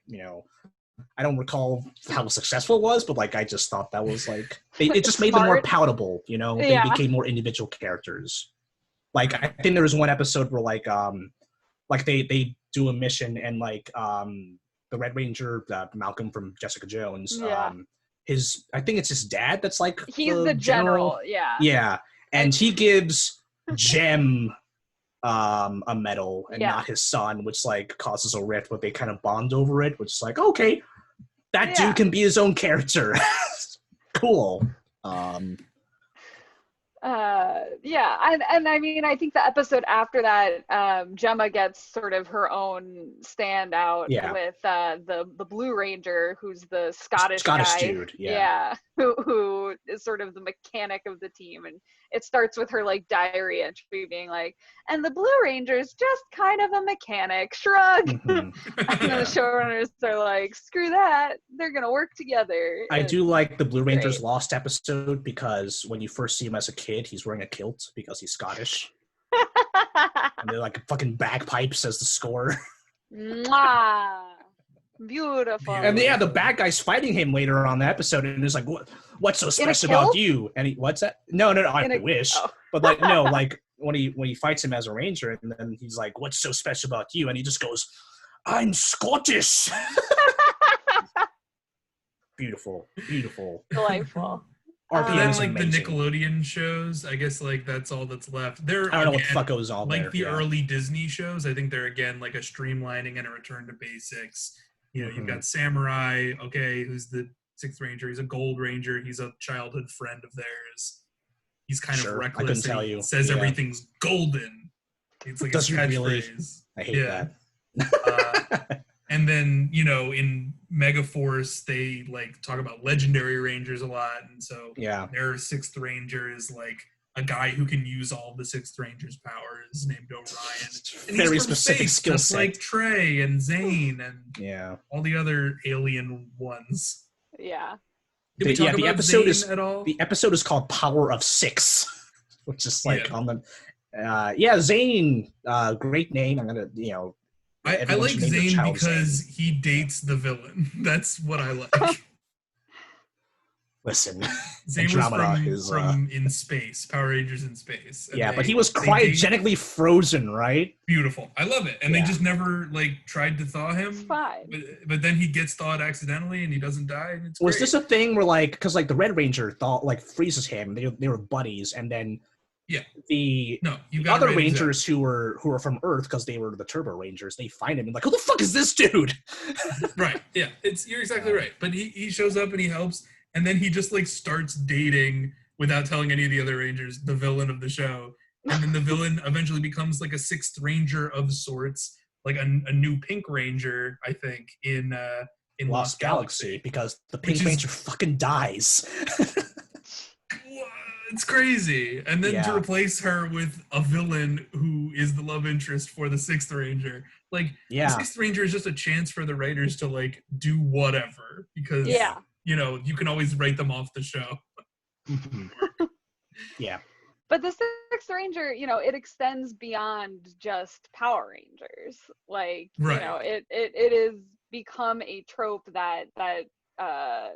I don't recall how successful it was, but like I just thought that was like it just made them more palatable, They became more individual characters. Like I think there was one episode where like they do a mission and like the Red Ranger, Malcolm from Jessica Jones, I think it's his dad that's like he's the general. Yeah. And he gives Jem a medal and not his son, which like causes a rift, but they kind of bond over it, which is like, okay, that dude can be his own character. Cool. And I mean, I think the episode after that, Gemma gets sort of her own standout with the Blue Ranger, who's the Scottish guy. Dude, who is sort of the mechanic of the team, and it starts with her like diary entry being like, and the Blue Ranger's just kind of a mechanic, shrug. And the showrunners are like, screw that, they're gonna work together. I do like the Blue Ranger's Lost episode because when you first see him as a kid, he's wearing a kilt because he's Scottish. And they're like fucking bagpipes as the score. Mwah. Beautiful. And yeah, the bad guy's fighting him later on the episode, and it's like, what's so special about you? And what's that? No, I wish, but like, no, like when he fights him as a ranger, and then he's like, what's so special about you? And he just goes, I'm Scottish. Beautiful. Delightful. And then like the Nickelodeon shows, I guess like that's all that's left. I don't know what the fuck goes on like there. The early Disney shows, I think they're again like a streamlining and a return to basics. You know, you've got Samurai, okay, who's the Sixth Ranger. He's a Gold Ranger. He's a childhood friend of theirs. He's kind of reckless. He says everything's golden. It's like a catchphrase. I hate that. And then, you know, in Megaforce, they like talk about legendary rangers a lot. And so their Sixth Ranger is like a guy who can use all the Sixth Ranger's powers named Orion. And very specific skill just set. Like Trey and Zane and all the other alien ones. Yeah. Did we talk about episode Zane at all? The episode is called Power of Six, which is like on the Zane, great name. I'm gonna, you know, I like Zane because he dates the villain. That's what I like. Listen, Zane was from In Space, Power Rangers in Space. But he was cryogenically frozen, right? Beautiful. I love it. And they just never like tried to thaw him. It's fine. But then he gets thawed accidentally and he doesn't die. And it's was this a thing where like, because like the Red Ranger freezes him, they were buddies, and then the other Rangers who were from Earth, because they were the Turbo Rangers, they find him and like, who the fuck is this dude? Right. Yeah. You're exactly right. But he shows up and he helps, and then he just like starts dating without telling any of the other Rangers the villain of the show, and then the villain eventually becomes like a Sixth Ranger of sorts, like a new Pink Ranger, I think, in Lost Galaxy, because the Pink Ranger fucking dies. It's crazy. And then to replace her with a villain who is the love interest for the Sixth Ranger. Like, the Sixth Ranger is just a chance for the writers to, like, do whatever. Because, you know, you can always write them off the show. But the Sixth Ranger, you know, it extends beyond just Power Rangers. Like, you know, it is become a trope that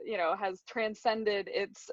you know, has transcended its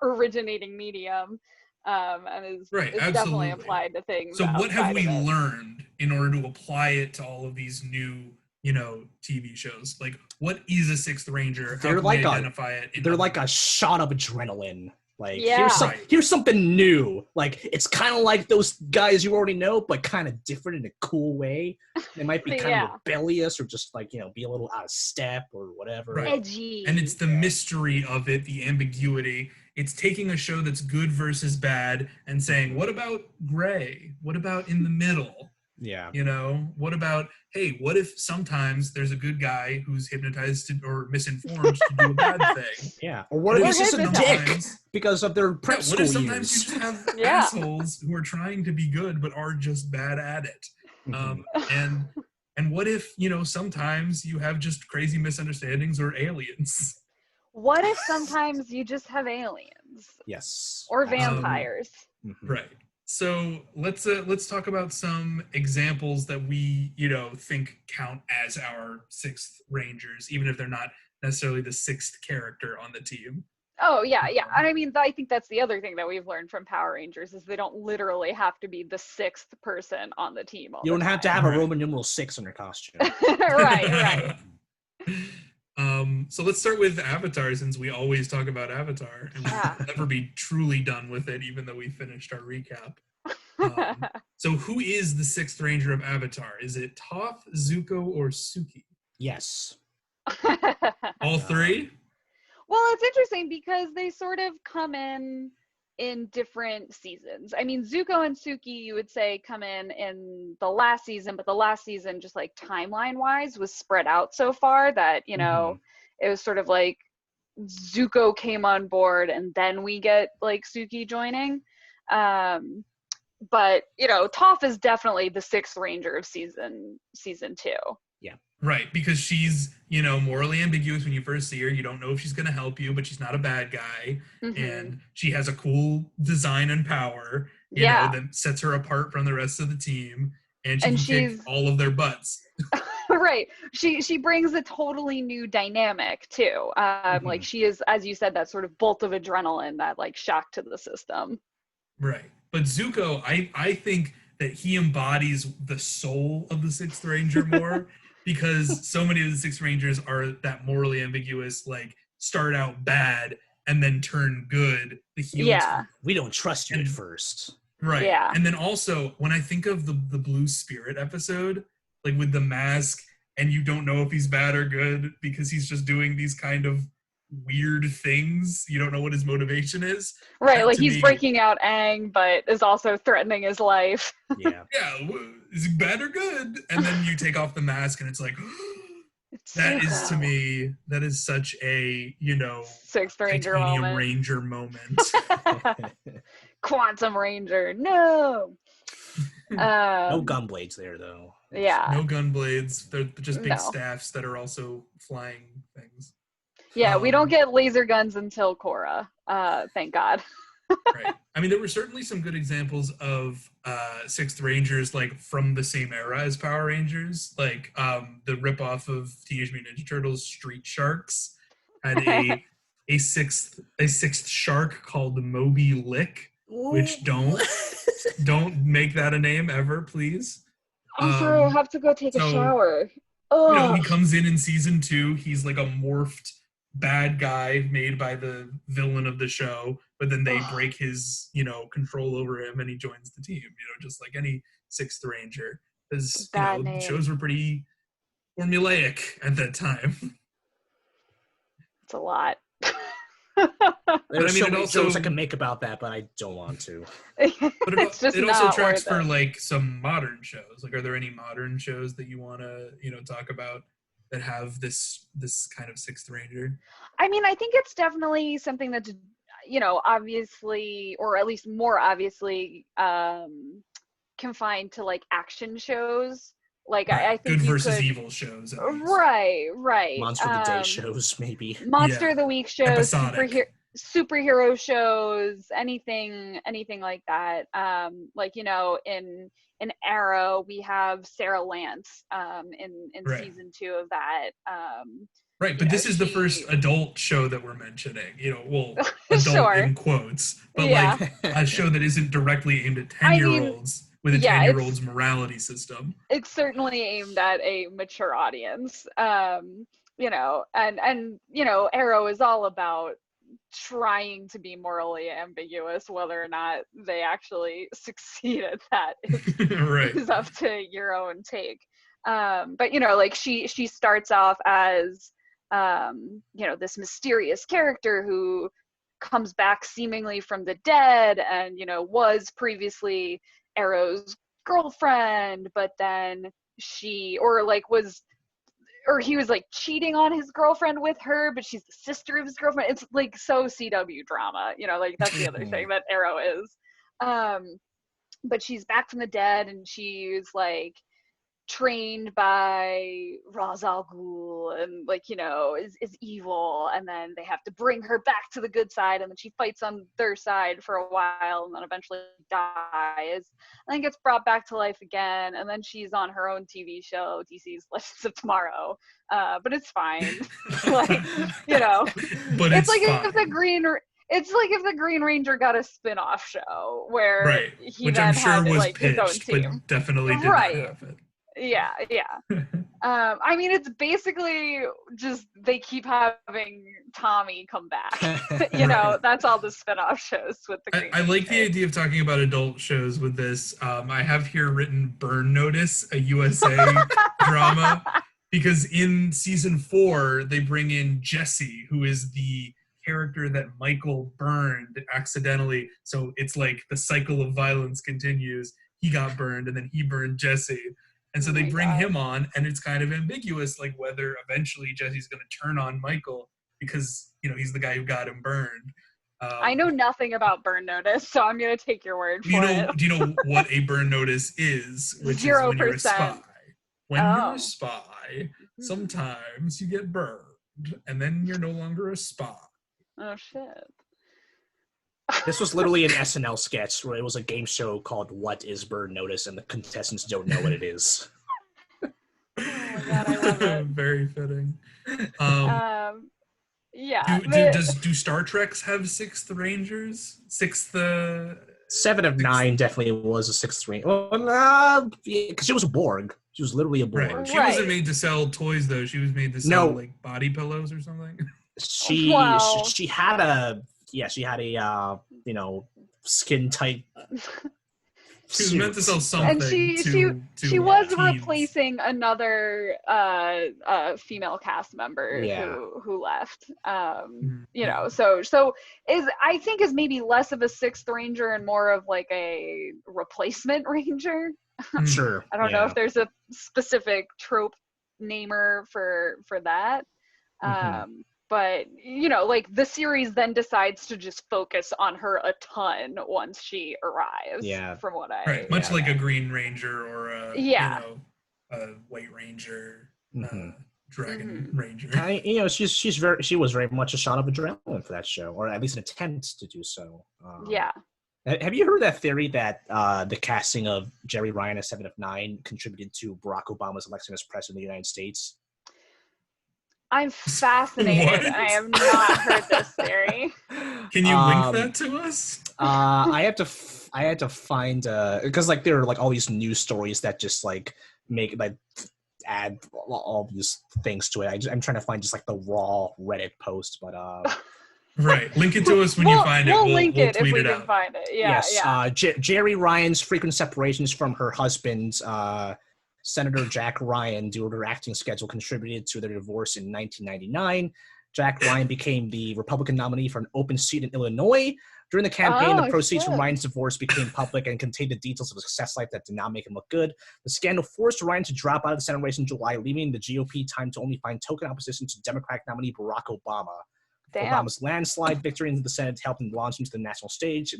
originating medium, and is definitely applied to things. So what have we learned in order to apply it to all of these new, you know, TV shows? Like, what is a Sixth Ranger? How can we identify it? They're like a shot of adrenaline. Like, here's something new. Like, it's kind of like those guys you already know, but kind of different in a cool way. They might be kind of rebellious, or just like, you know, be a little out of step or whatever. Edgy. And it's the mystery of it, the ambiguity. It's taking a show that's good versus bad and saying, what about gray? What about in the middle? Yeah. You know, what about, hey, what if sometimes there's a good guy who's hypnotized or misinformed to do a bad thing? Yeah. Or what if he's just a dick because of their prep school years? What if sometimes you just have assholes who are trying to be good but are just bad at it? And what if, you know, sometimes you have just crazy misunderstandings or aliens? What if sometimes you just have aliens? Yes. Or vampires. Right. So let's talk about some examples that we, you know, think count as our Sixth Rangers, even if they're not necessarily the sixth character on the team. Oh, yeah. And I mean, I think that's the other thing that we've learned from Power Rangers is they don't literally have to be the sixth person on the team. You don't have to have a Roman numeral 6 in your costume. Right. So let's start with Avatar, since we always talk about Avatar, and we'll never be truly done with it, even though we finished our recap. So who is the Sixth Ranger of Avatar? Is it Toph, Zuko, or Suki? Yes. All three? Well, it's interesting because they sort of come in different seasons. I mean, Zuko and Suki, you would say, come in the last season, but the last season, just like timeline wise, was spread out so far that, you know, it was sort of like Zuko came on board and then we get like Suki joining. But, you know, Toph is definitely the Sixth Ranger of season 2. Yeah. Right, because she's, you know, morally ambiguous when you first see her. You don't know if she's going to help you, but she's not a bad guy. And she has a cool design and power, you know, that sets her apart from the rest of the team. And she can kick all of their butts. Right. She brings a totally new dynamic too. Like she is, as you said, that sort of bolt of adrenaline, that like shock to the system. Right. But Zuko, I think that he embodies the soul of the Sixth Ranger more because so many of the Sixth Rangers are that morally ambiguous, like start out bad and then turn good. The heel Yeah. We don't trust you at first. Right. Yeah. And then also when I think of the Blue Spirit episode, like with the mask, and you don't know if he's bad or good because he's just doing these kind of weird things. You don't know what his motivation is. Right, That, like to he's me, breaking out Aang, but is also threatening his life. Yeah. Yeah, is he bad or good? And then you take off the mask and it's like, It's that Zuko. is to me, that is such a, Sixth Ranger Titanium moment. Ranger moment. Quantum Ranger, no. No gun blades there, though. Yeah. No gun blades. They're just big No. staffs that are also flying things. Yeah, we don't get laser guns until Korra. Thank God. Right. I mean, there were certainly some good examples of Sixth Rangers, like from the same era as Power Rangers. Like the ripoff of Teenage Mutant Ninja Turtles, Street Sharks, had a sixth shark called the Moby Lick, which don't make that a name ever, please. Also, have to go take a shower. He comes in season 2. He's like a morphed bad guy made by the villain of the show, but then they break his, control over him and he joins the team, just like any Sixth Ranger. Because, the shows were pretty formulaic at that time. It's a lot. There's so many jokes I can make about that, but I don't want to. But it also tracks for like some modern shows. Like, are there any modern shows that you want to, talk about that have this kind of Sixth Ranger? I mean, I think it's definitely something that's, obviously, or at least more obviously, confined to like action shows. Like, right. I think good versus evil shows. Right. Monster of the Day shows, maybe. Monster of the Week shows, superhero shows, anything like that. Like, in Arrow, we have Sarah Lance in right. season 2 of that. Right, but this is the first adult show that we're mentioning. Adult sure. in quotes, but like a show that isn't directly aimed at 10-year-olds with a 10-year-old's morality system. It's certainly aimed at a mature audience. And Arrow is all about trying to be morally ambiguous. Whether or not they actually succeed at that is up to your own take. But like she starts off as this mysterious character who comes back seemingly from the dead and was previously Arrow's girlfriend, but then he was like cheating on his girlfriend with her, but she's the sister of his girlfriend. It's like so CW drama, like that's the other thing that Arrow is. But she's back from the dead and she's like trained by Ra's al Ghul and like is evil, and then they have to bring her back to the good side, and then she fights on their side for a while and then eventually dies and then gets brought back to life again, and then she's on her own TV show, DC's Legends of Tomorrow, but it's fine. Like but it's like fine. if the Green Ranger got a spin-off show where he which then I'm sure had was like pitched, his own team. but definitely did not have it. Yeah. I mean, it's basically just they keep having Tommy come back. That's all the spinoff shows with the Green I like the idea of talking about adult shows with this. I have here written Burn Notice, a USA drama, because in season 4, they bring in Jesse, who is the character that Michael burned accidentally. So it's like the cycle of violence continues. He got burned, and then he burned Jesse. And so they bring him on, and it's kind of ambiguous, like whether eventually Jesse's going to turn on Michael because, he's the guy who got him burned. I know nothing about Burn Notice, so I'm going to take your word for it. Do you know what a burn notice is? Which 0%. is when you're a spy. When you're a spy, sometimes you get burned, and then you're no longer a spy. Oh, shit. This was literally an SNL sketch where it was a game show called What is Burn Notice, and the contestants don't know what it is. Oh my god, I love it. Very fitting. Yeah. Do Star Treks have sixth rangers? Seven of Nine definitely was a sixth ranger. Well, because she was a Borg. She was literally a Borg. Right. She wasn't made to sell toys though. She was made to sell like body pillows or something. She had a skin tight. She was meant to sell something. And she was replacing another female cast member who left. You know, so I think is maybe less of a sixth ranger and more of like a replacement ranger. Sure. I don't know if there's a specific trope namer for that. But, you know, like the series then decides to just focus on her a ton once she arrives. Yeah. From what I... Right. Much like a Green Ranger or a, you know, a White Ranger, Dragon Ranger. She was very much a shot of adrenaline for that show, or at least an attempt to do so. Have you heard that theory that the casting of Jerry Ryan as 7 of 9 contributed to Barack Obama's election as president of the United States? I'm fascinated. I have not heard this theory. Can you link that to us? I had to find because like there are like all these news stories that just like make like add all these things to it. I'm trying to find just like the raw Reddit post, but right. Link it to us when you find it. We'll link it tweet if we it can out. find it. Yeah. Yes. Jerry Ryan's frequent separations from her husband, Senator Jack Ryan, due to her acting schedule, contributed to their divorce in 1999. Jack Ryan became the Republican nominee for an open seat in Illinois. During the campaign, the proceeds from Ryan's divorce became public and contained the details of a success life that did not make him look good. The scandal forced Ryan to drop out of the Senate race in July, leaving the GOP time to only find token opposition to Democratic nominee Barack Obama. Obama's landslide victory into the Senate helped him launch into the national stage,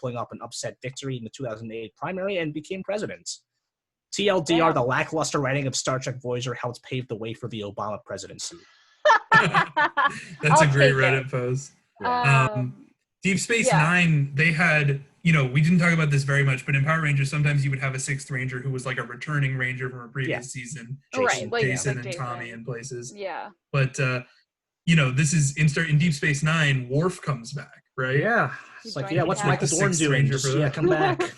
pulling off an upset victory in the 2008 primary and became president. TLDR, the lackluster writing of Star Trek Voyager helped pave the way for the Obama presidency. That's a great Reddit post. Deep Space Nine, they had, you know, we didn't talk about this very much, but in Power Rangers, sometimes you would have a sixth ranger who was like a returning ranger from a previous season. Jason and Tommy in places. Yeah. But, you know, this is in Deep Space Nine, Worf comes back, right? Yeah. It's like, what's Michael Dorn doing? Come back.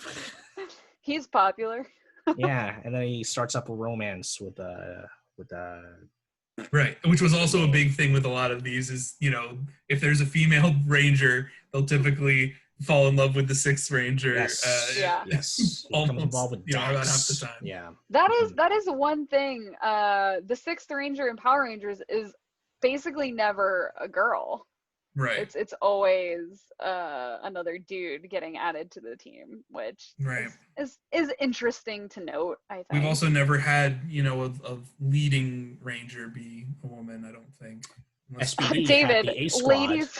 He's popular. Yeah, and then he starts up a romance with right, which was also a big thing with a lot of these is, you know, if there's a female ranger, they'll typically fall in love with the sixth ranger. Yes. Almost involved with about half the time. Yeah. That is one thing. The sixth ranger in Power Rangers is basically never a girl. Right. It's always another dude getting added to the team, which is interesting to note, I think. We've also never had, you know, a leading ranger be a woman, I don't think. SPD David, the A Squad. ladies.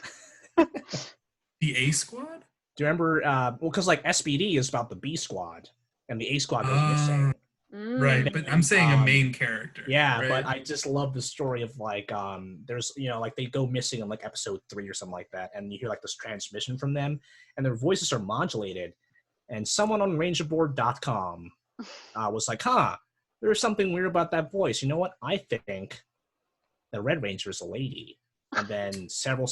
The A Squad? Do you remember, well, because like SPD is about the B Squad, and the A Squad was missing. Right, but I'm saying a main character. Yeah, right? But I just love the story of like there's, you know, like they go missing in like episode 3 or something like that, and you hear like this transmission from them, and their voices are modulated, and someone on rangerboard.com was like, there's something weird about that voice. You know what? I think the Red Ranger is a lady. And then several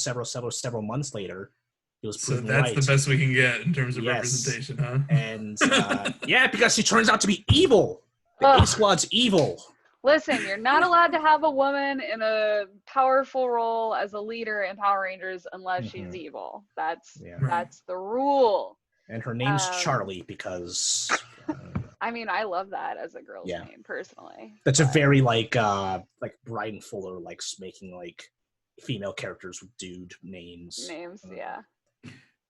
months later, it was proven so that's right. The best we can get in terms of representation, huh? And because she turns out to be evil. The A Squad's evil. Listen, you're not allowed to have a woman in a powerful role as a leader in Power Rangers unless she's evil. That's the rule. And her name's Charlie because I mean, I love that as a girl's name personally. That's a very like Brian Fuller likes making like female characters with dude names.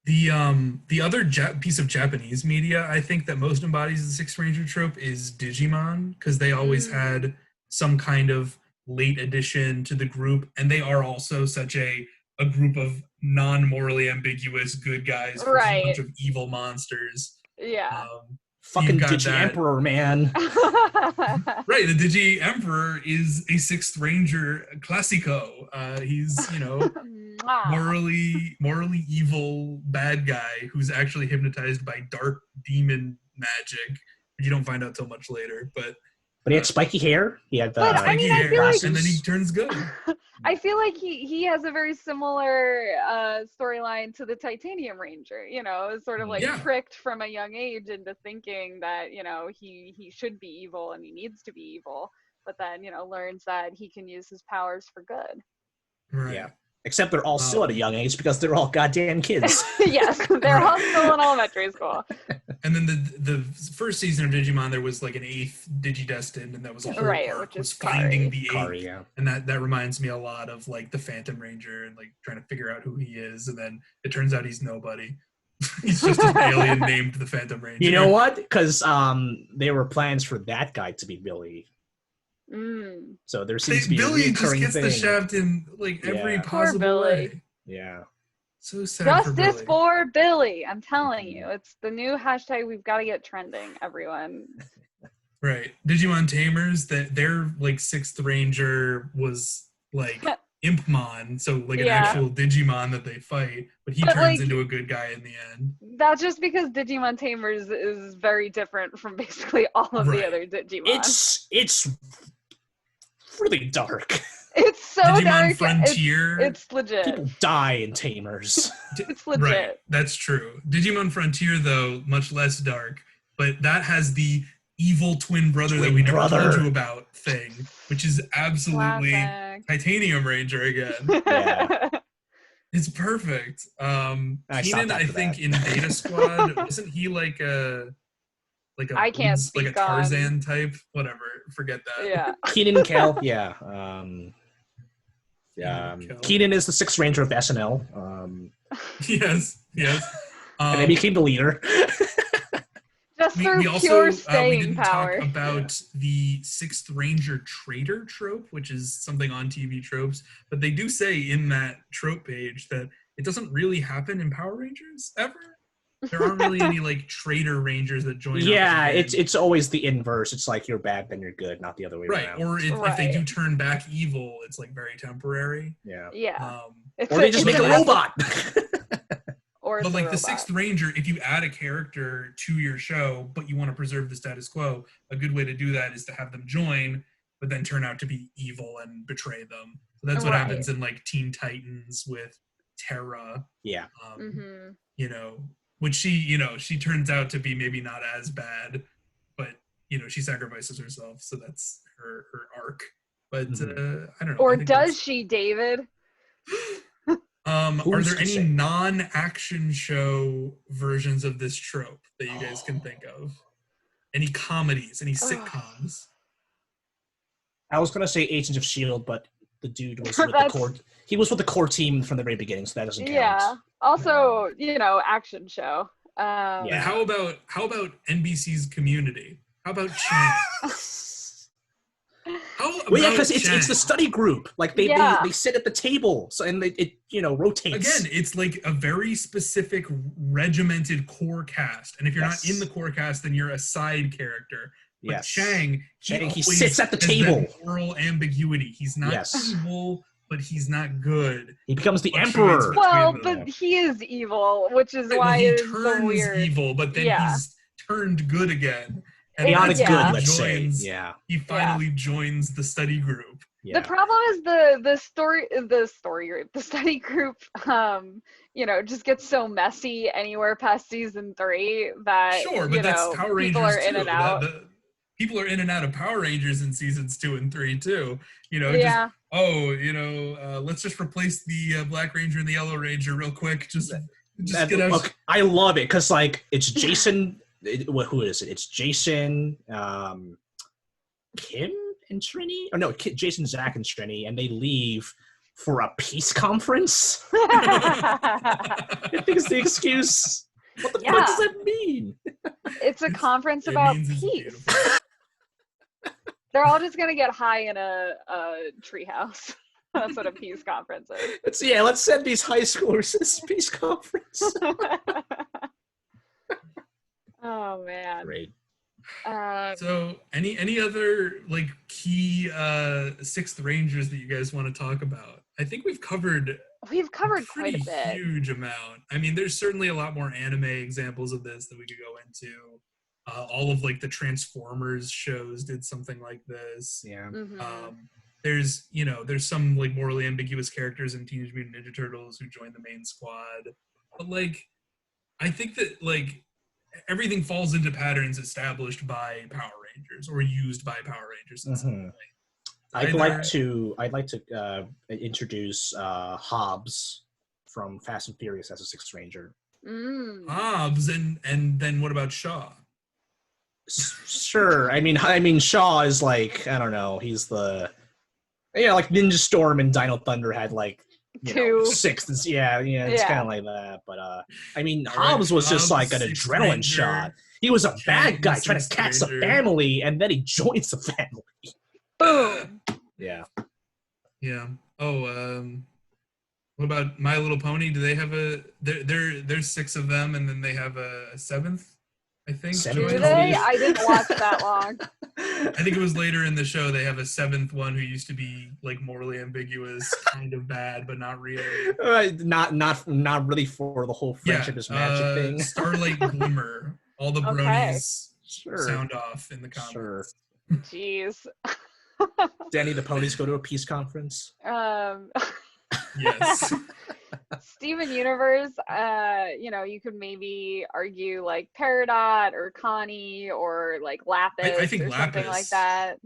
The other piece of Japanese media I think that most embodies the Sixth Ranger trope is Digimon, because they always had some kind of late addition to the group, and they are also such a group of non-morally ambiguous good guys versus a bunch of evil monsters. Fucking Digi Emperor, man. Right, the Digi Emperor is a Sixth Ranger classico. He's, you know, morally evil bad guy who's actually hypnotized by dark demon magic, which you don't find out till much later. But But he had spiky hair. He had But, I Spiky mean, I hair, feel like- and then he turns good. I feel like he has a very similar storyline to the Titanium Ranger. You know, is sort of like Yeah. tricked from a young age into thinking that, you know, he should be evil and he needs to be evil, but then, you know, learns that he can use his powers for good. Right. Yeah. Except they're all still at a young age because they're all goddamn kids. Yes, they're all still in elementary school. And then the first season of Digimon, there was like an 8th Digidestined, and that was a whole Right, arc which was is finding Kari. the 8th. Kari, yeah. And that reminds me a lot of like the Phantom Ranger and like trying to figure out who he is, and then it turns out he's nobody. He's just an alien named the Phantom Ranger. You know what? Because there were plans for that guy to be Billy. Mm. So there seems to be Billy a just recurring gets thing. the shaft in like every Yeah. Poor possible Billy. way. Yeah. So sad for Justice Billy. for Billy. I'm telling you, it's the new hashtag we've got to get trending, everyone. Right. Digimon Tamers, that their like 6th Ranger was like Impmon, so like an Yeah. actual Digimon that they fight, but he But, turns like, into a good guy in the end. That's just because Digimon Tamers is very different from basically all of Right. the other Digimon. It's really dark. It's so Digimon dark. Frontier. It's legit. People die in Tamers. It's legit. Right, that's true. Digimon Frontier, though, much less dark, but that has the evil twin brother that Twin we never brother. told you about thing, which is absolutely Classic. Titanium Ranger again. Yeah. It's perfect. I stopped Keenan, I after think that. in Data Squad, wasn't he like a I can't like a speak on- Tarzan type? Whatever, forget that. Yeah. Keenan and Kel, yeah. Kel. Keenan is the 6th Ranger of SNL. Yes. And then became the leader. Just We through also pure we staying didn't power. talk about the 6th Ranger traitor trope, which is something on TV Tropes, but they do say in that trope page that it doesn't really happen in Power Rangers ever. There aren't really any like traitor Rangers that join up. Yeah, and it's always the inverse. It's like you're bad, then you're good, not the other way right. around. Or if they Right. do turn back evil, it's like very temporary. Yeah. Yeah. Or they just it's make a an robot. Or it's But a like the robot. 6th Ranger, if you add a character to your show, but you want to preserve the status quo, a good way to do that is to have them join, but then turn out to be evil and betray them. So that's what Right. happens in like Teen Titans with Terra. Yeah. Mhm. You know, which she turns out to be maybe not as bad, but she sacrifices herself, so that's her arc. But I don't know. Or I think does she, David? are Who's there to any say? non-action show versions of this trope that you guys can think of? Any comedies? Any sitcoms? I was gonna say Agents of S.H.I.E.L.D., but the dude was with the That's- core. He was with the core team from the very beginning, so that doesn't count. Yeah. Also, action show. But Yeah. how about NBC's Community? How about Chang? How about Well, yeah, because it's Chang? the study group. Like they sit at the table, so and it rotates. Again, it's like a very specific regimented core cast, and if you're Yes. not in the core cast, then you're a side character. But Yes. Chang, He always sits at the has that table. moral ambiguity. He's not Yes. evil, but he's not good. He becomes the Fluctuates emperor. between Well, them. but he is evil, which is Right, why well, he it's so turns weird. evil, but then Yeah. he's turned good again. Chaotic that's good, when he let's say. joins- Yeah. He finally joins the study group. Yeah. The problem is the story group, the study group, just gets so messy anywhere past season 3 that Sure, but that's Power Rangers people are too. in and out. People are in and out of Power Rangers in seasons 2 and 3 too. Yeah. Let's just replace the Black Ranger and the Yellow Ranger real quick. Just That- get out. look, I love it because it's Jason. Who is it? It's Jason, Kim and Trini. Oh no, Jason, Zach, and Trini, and they leave for a peace conference. I think it's the excuse. What the fuck Yeah. does that mean? It's a conference It about means it's peace. beautiful. They're all just gonna get high in a treehouse. That's what a peace conference is. Let's send these high schoolers to this peace conference. Oh man. Great. So, any other like key 6th Rangers that you guys want to talk about? I think we've covered We've covered pretty quite a bit. huge amount. I mean, there's certainly a lot more anime examples of this that we could go into. All of like the Transformers shows did something like this. Yeah. There's some like morally ambiguous characters in Teenage Mutant Ninja Turtles who join the main squad, but like I think that like everything falls into patterns established by Power Rangers or used by Power Rangers in some way. I'd like to introduce Hobbs from Fast and Furious as a Sixth Ranger. Hobbs, and then what about Shaw? Sure. I mean, Shaw is like, I don't know. He's the like Ninja Storm and Dino Thunder had like sixth. Yeah, it's kind of like that. But I mean, Hobbs was just like an adrenaline shot. He was a bad guy trying to catch the family, and then he joins the family. Boom. Yeah. Oh, what about My Little Pony? Do they have there's 6 of them, and then they have a 7th, I think. Do they? I didn't watch that long. I think it was later in the show they have a 7th one who used to be like morally ambiguous, kind of bad, but not really. Not really for the whole friendship is magic thing. Starlight Glimmer. All the bronies sound off in the comments. Sure. Jeez. Danny, the ponies go to a peace conference. Yes. Steven Universe, you could maybe argue like Peridot or Connie or like Lapis I think or Lapis, something like that.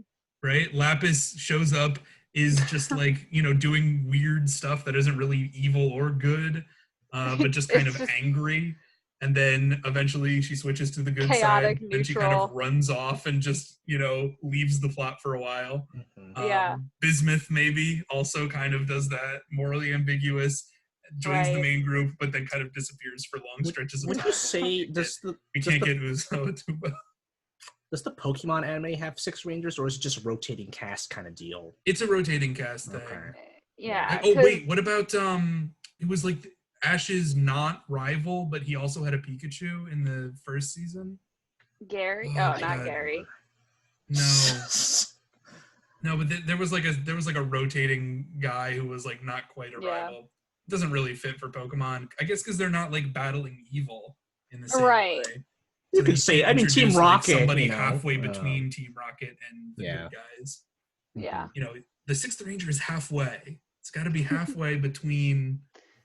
Right? Lapis shows up, is just like, doing weird stuff that isn't really evil or good, but just kind of angry. And then eventually she switches to the good chaotic, side. Neutral. And she kind of runs off and just, leaves the plot for a while. Bismuth maybe also kind of does that, morally ambiguous, joins the main group, but then kind of disappears for long stretches of time. Would you say we can't get Uzo Tuba? Does the Pokemon anime have 6 Rangers, or is it just a rotating cast kind of deal? It's a rotating cast thing. Yeah. Oh wait, what about it was like Ash's not rival, but he also had a Pikachu in the first season. Gary? Not Gary. No, but there was like a rotating guy who was like not quite a rival. It doesn't really fit for Pokemon, I guess, because they're not like battling evil in the same way. You could say, Team Rocket, like somebody halfway between Team Rocket and the good guys. Yeah. The 6th Ranger is halfway. It's got to be halfway between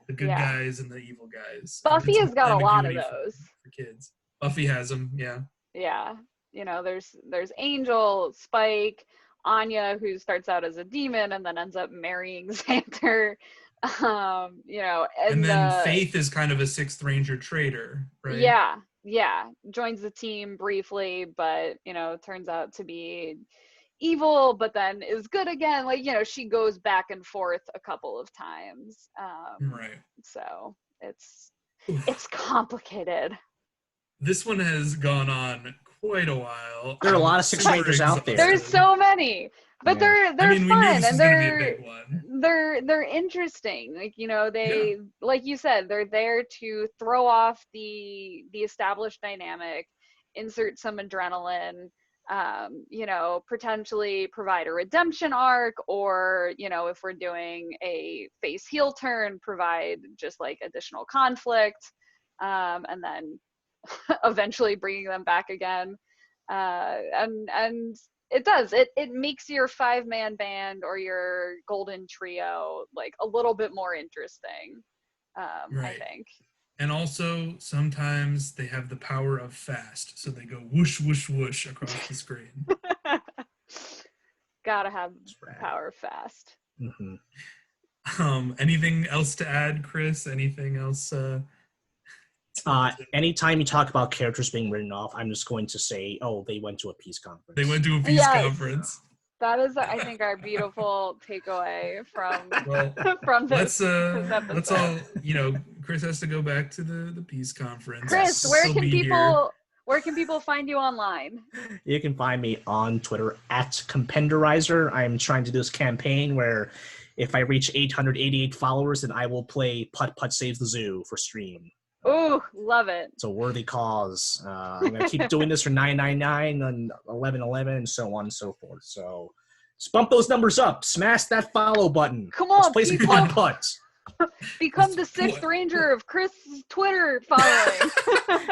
the good guys and the evil guys. Buffy has got a lot of those for kids. Buffy has them, yeah. Yeah, there's Angel, Spike, Anya, who starts out as a demon and then ends up marrying Xander. And then Faith is kind of a 6th Ranger traitor, right? Yeah, joins the team briefly, but turns out to be evil, but then is good again. Like, she goes back and forth a couple of times. Right. So it's complicated. This one has gone on quite a while. There are a lot of 6 Rangers out there. There's so many, but they're fun and they're interesting. Like, they like you said, they're there to throw off the established dynamic, insert some adrenaline, potentially provide a redemption arc, or, if we're doing a face heel turn, provide just like additional conflict, and then eventually bringing them back again. And it makes your 5-man band or your golden trio like a little bit more interesting, I think. And also, sometimes they have the power of fast, so they go whoosh, whoosh, whoosh across the screen. Gotta have power of fast. Anything else to add, Chris? Anything else? Anytime you talk about characters being written off, I'm just going to say, they went to a peace conference. They went to a peace conference. That is, I think, our beautiful takeaway from this episode. Let's all, Chris has to go back to the peace conference. Chris, where can people find you online? You can find me on Twitter at Compenderizer. I'm trying to do this campaign where if I reach 888 followers, then I will play Putt Putt Saves the Zoo for stream. Ooh, love it. It's a worthy cause. I'm going to keep doing this for $9.99 and $11.11 and so on and so forth. So let's bump those numbers up. Smash that follow button. Come on, let's play some putt-putt. Become the sixth ranger of Chris' Twitter following.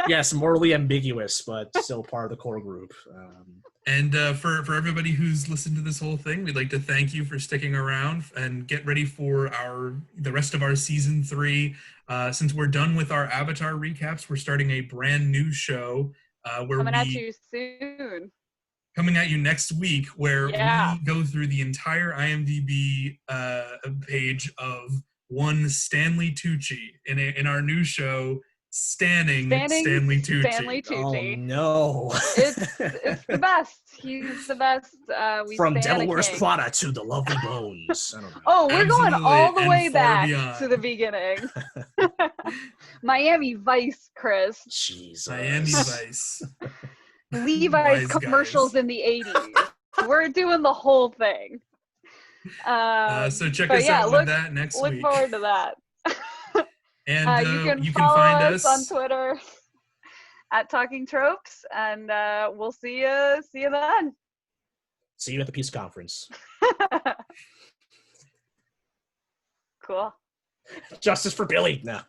Yes, morally ambiguous, but still part of the core group. And for everybody who's listened to this whole thing, we'd like to thank you for sticking around and get ready for the rest of our season 3. Since we're done with our Avatar recaps, we're starting a brand new show Coming at you soon. Coming at you next week, where we go through the entire IMDb page of one Stanley Tucci in our new show, Stanley Tucci. Oh no! It's the best. He's the best. From Devil Wears Prada to The Lovely Bones. I don't know. Oh, we're going all the way back beyond. to the beginning. Miami Vice, Chris. Jesus. Miami Vice. Levi's commercials in the 80s. We're doing the whole thing. So check us out with that next week. Look forward to that. And you can find us on Twitter at Talking Tropes, and we'll see you then. See you at the Peace Conference. Cool. Justice for Billy. No.